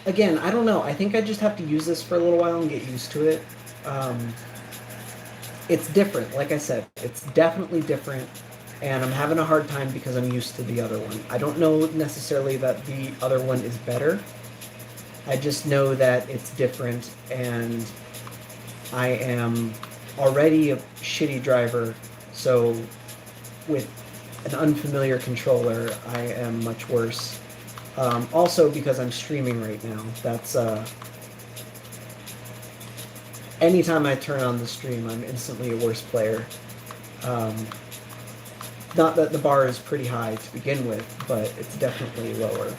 Speaker 1: Again, I don't know. I think I just have to use this for a little while and get used to it. It's different. Like I said, it's definitely different, and I'm having a hard time because I'm used to the other one. I don't know necessarily that the other one is better. I just know that it's different, and I am already a shitty driver, so with an unfamiliar controller, I am much worse. Also because I'm streaming right now. That's anytime I turn on the stream, I'm instantly a worse player. Not that the bar is pretty high to begin with, but it's definitely lower.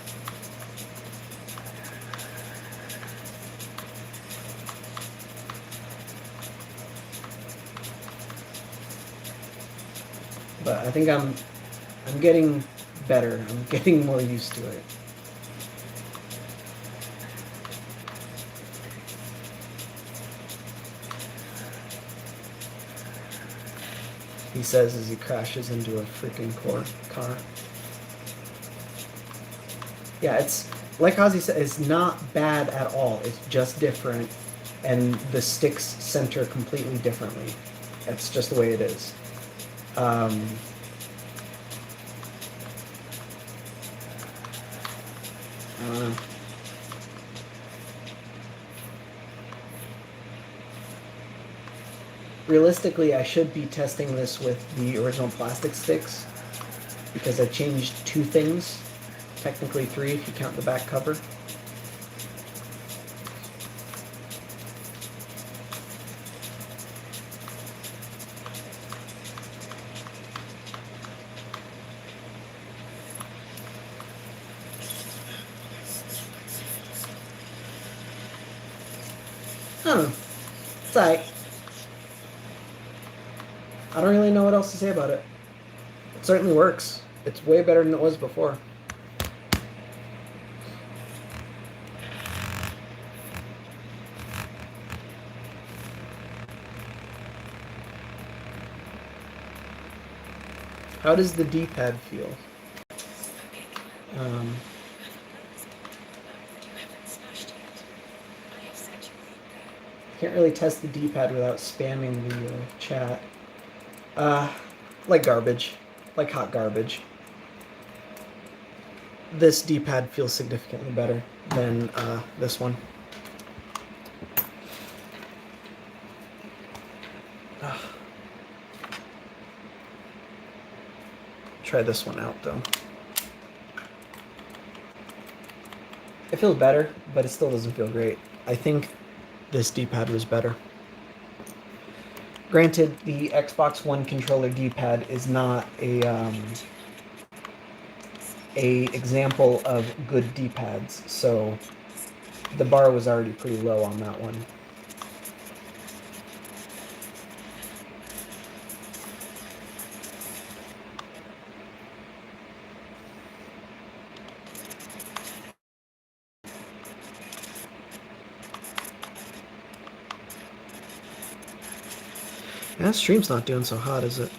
Speaker 1: But I think I'm getting better. I'm getting more used to it. He says as he crashes into a freaking car. Yeah, it's like Ozzy said, it's not bad at all. It's just different, and the sticks center completely differently. That's just the way it is. I don't know. Realistically, I should be testing this with the original plastic sticks because I changed 2 things, technically 3 if you count the back cover. I don't know. It's alright. I don't really know what else to say about it. It certainly works. It's way better than it was before. How does the D-pad feel? Can't really test the D-pad without spamming the chat. Like garbage. Like hot garbage. This D-pad feels significantly better than this one. Try this one out though. It feels better, but it still doesn't feel great. I think this D-pad was better. Granted, the Xbox One controller D-pad is not a example of good D-pads, so the bar was already pretty low on that one. Yeah, that stream's not doing so hot, is it?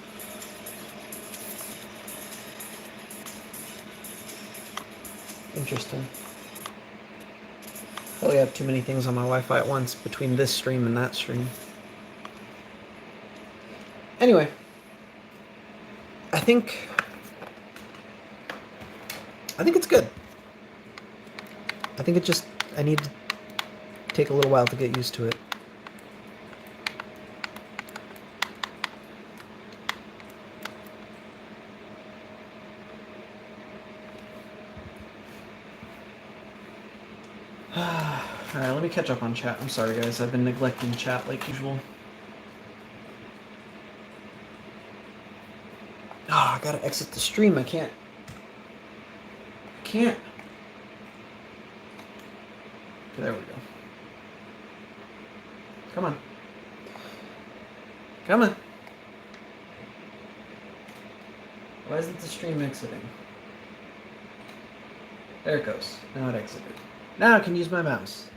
Speaker 1: Interesting. Probably have too many things on my Wi-Fi at once between this stream and that stream. Anyway, I think it's good. I think I need to take a little while to get used to it. Alright, let me catch up on chat. I'm sorry, guys. I've been neglecting chat like usual. I gotta exit the stream. I can't. Okay, there we go. Come on. Come on. Why isn't the stream exiting? There it goes. Now it exited. Now I can use my mouse.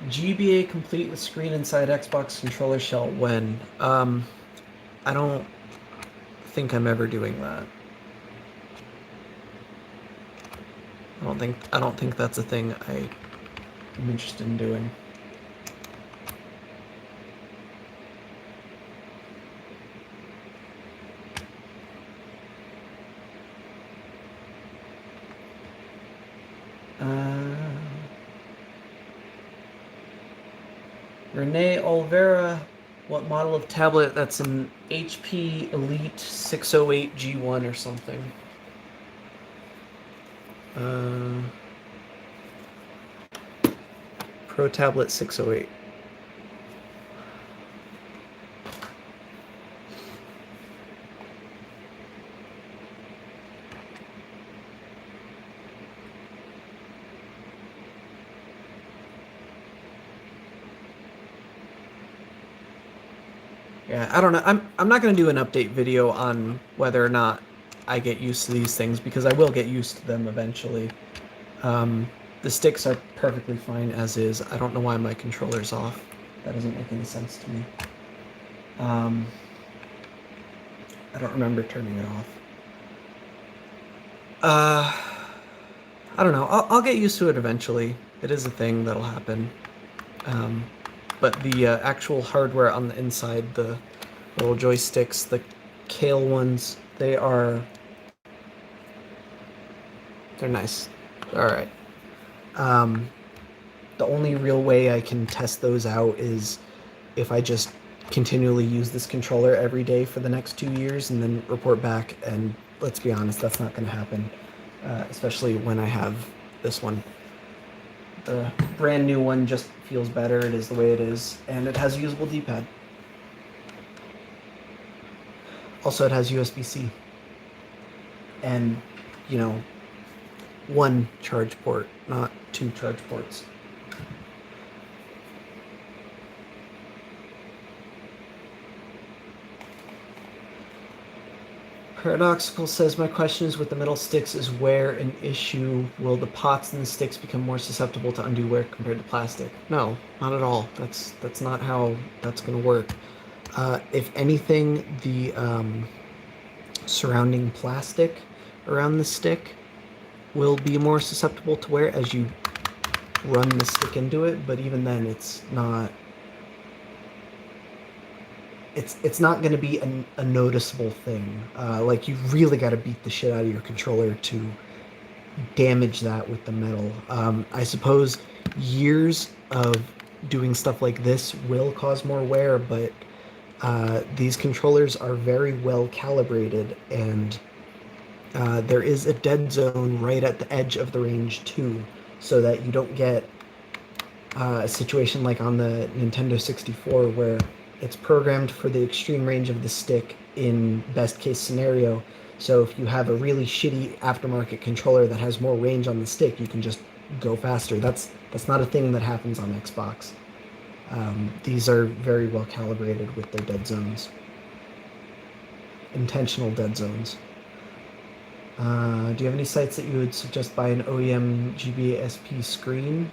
Speaker 1: GBA complete with screen inside Xbox controller shell when? I don't think I'm ever doing that. I don't think that's a thing I'm interested in doing. Renee Olvera, what model of tablet? That's an HP Elite 608 G1 or something. Pro Tablet 608. Yeah, I don't know. I'm not going to do an update video on whether or not I get used to these things, because I will get used to them eventually. The sticks are perfectly fine as is. I don't know why my controller's off. That doesn't make any sense to me. I don't remember turning it off. I don't know. I'll get used to it eventually. It is a thing that'll happen. But the actual hardware on the inside, the little joysticks, the Kale ones, they're nice. All right. The only real way I can test those out is if I just continually use this controller every day for the next 2 years and then report back. And let's be honest, that's not going to happen, especially when I have this one. The brand new one just feels better. It is the way it is, and it has a usable D-pad. Also, it has USB-C and, you know, 1 charge port, not 2 charge ports. Paradoxical says, my question is with the metal sticks is where an issue. Will the pots and the sticks become more susceptible to undue wear compared to plastic? No, not at all. That's not how that's going to work. If anything, the surrounding plastic around the stick will be more susceptible to wear as you run the stick into it, but even then it's not it's not going to be a noticeable thing. Like you really got to beat the shit out of your controller to damage that with the metal. I suppose years of doing stuff like this will cause more wear, but these controllers are very well calibrated, and there is a dead zone right at the edge of the range too, so that you don't get a situation like on the Nintendo 64 where it's programmed for the extreme range of the stick in best case scenario. So if you have a really shitty aftermarket controller that has more range on the stick, you can just go faster. That's not a thing that happens on Xbox. These are very well calibrated with their dead zones. Intentional dead zones. Do you have any sites that you would suggest buy an OEM GBA-SP screen?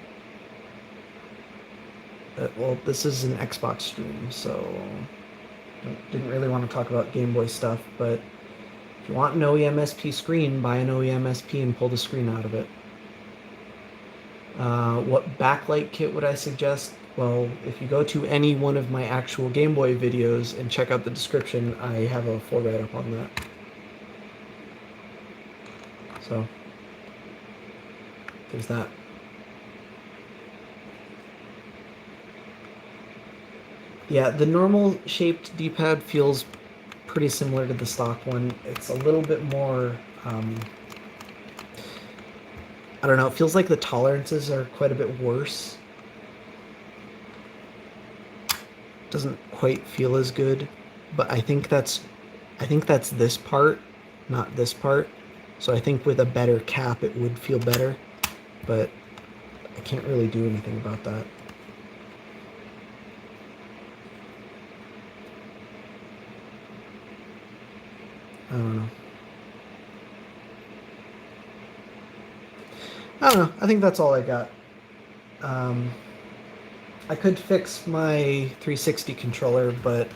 Speaker 1: Well, this is an Xbox stream, so didn't really want to talk about Game Boy stuff, but if you want an OEM SP screen, buy an OEM SP and pull the screen out of it. What backlight kit would I suggest? Well, if you go to any one of my actual Game Boy videos and check out the description, I have a full write-up on that. So, there's that. Yeah, the normal shaped D-pad feels pretty similar to the stock one. It's a little bit more, I don't know, it feels like the tolerances are quite a bit worse. Doesn't quite feel as good, but I think that's this part, not this part. So I think with a better cap it would feel better, but I can't really do anything about that. I don't know. I think that's all I got. I could fix my 360 controller, but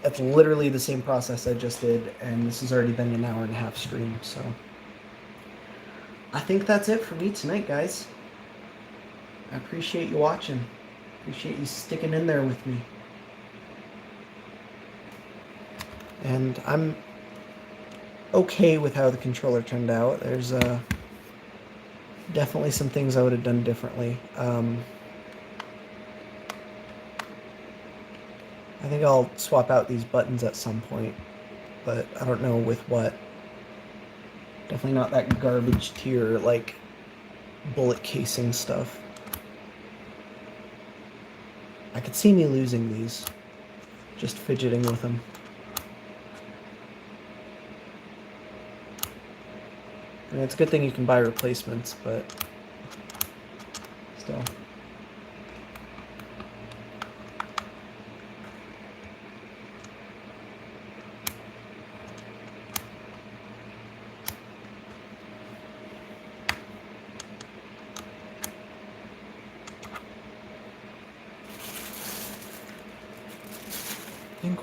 Speaker 1: it's literally the same process I just did, and this has already been an hour and a half stream, so I think that's it for me tonight, guys. I appreciate you watching. Appreciate you sticking in there with me. And I'm okay with how the controller turned out. There's definitely some things I would have done differently. I think I'll swap out these buttons at some point, but I don't know with what. Definitely not that garbage tier, like, bullet casing stuff. I could see me losing these, just fidgeting with them. I mean, it's a good thing you can buy replacements, but still.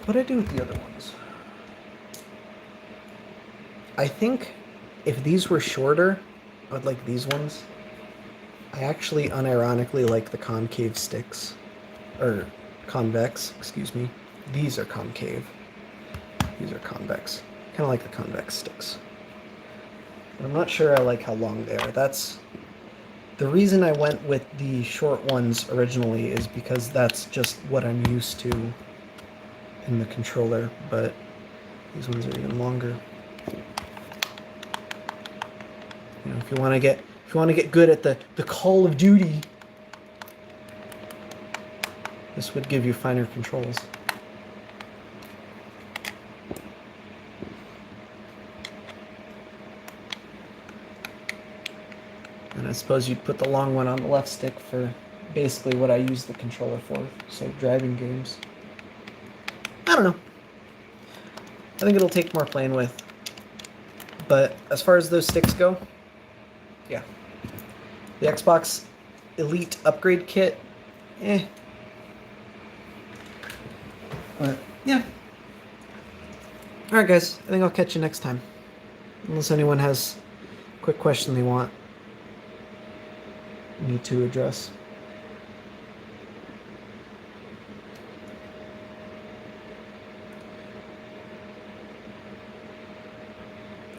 Speaker 1: What did I do with the other ones? I think if these were shorter, I would like these ones. I actually unironically like the concave sticks. Or convex, excuse me. These are concave. These are convex. Kind of like the convex sticks. But I'm not sure I like how long they are. That's the reason I went with the short ones originally, is because that's just what I'm used to in the controller, but these ones are even longer. You know, if you want to get good at the Call of Duty, this would give you finer controls. And I suppose you'd put the long one on the left stick for basically what I use the controller for, so driving games. I don't know. I think it'll take more playing with. But as far as those sticks go, yeah. The Xbox Elite upgrade kit, But, yeah. Alright guys, I think I'll catch you next time. Unless anyone has a quick question they want me to address.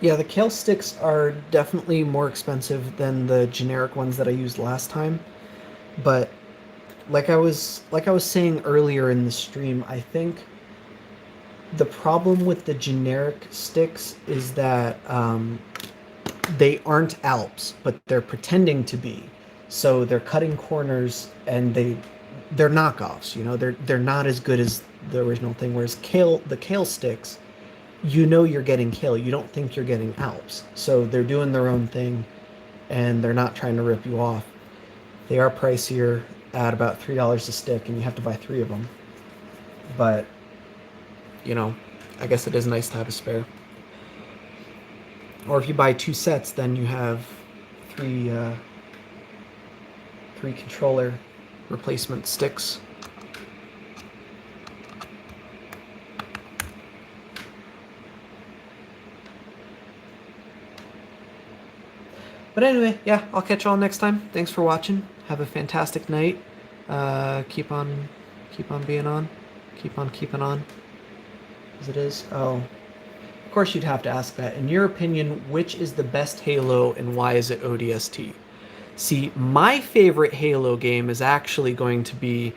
Speaker 1: Yeah, the kale sticks are definitely more expensive than the generic ones that I used last time. But like I was saying earlier in the stream, I think the problem with the generic sticks is that they aren't Alps, but they're pretending to be. So they're cutting corners, and they're knockoffs. You know, they're not as good as the original thing. Whereas the kale sticks, you know you're getting kale. You don't think you're getting Alps. So they're doing their own thing, and they're not trying to rip you off. They are pricier at about $3 a stick, and you have to buy 3 of them. But you know, I guess it is nice to have a spare. Or if you buy 2 sets, then you have 3 3 controller replacement sticks. But anyway, yeah, I'll catch y'all next time. Thanks for watching. Have a fantastic night. Keep on being on. Keep on keeping on. As it is. Oh, of course you'd have to ask that. In your opinion, which is the best Halo and why is it ODST? See, my favorite Halo game is actually going to be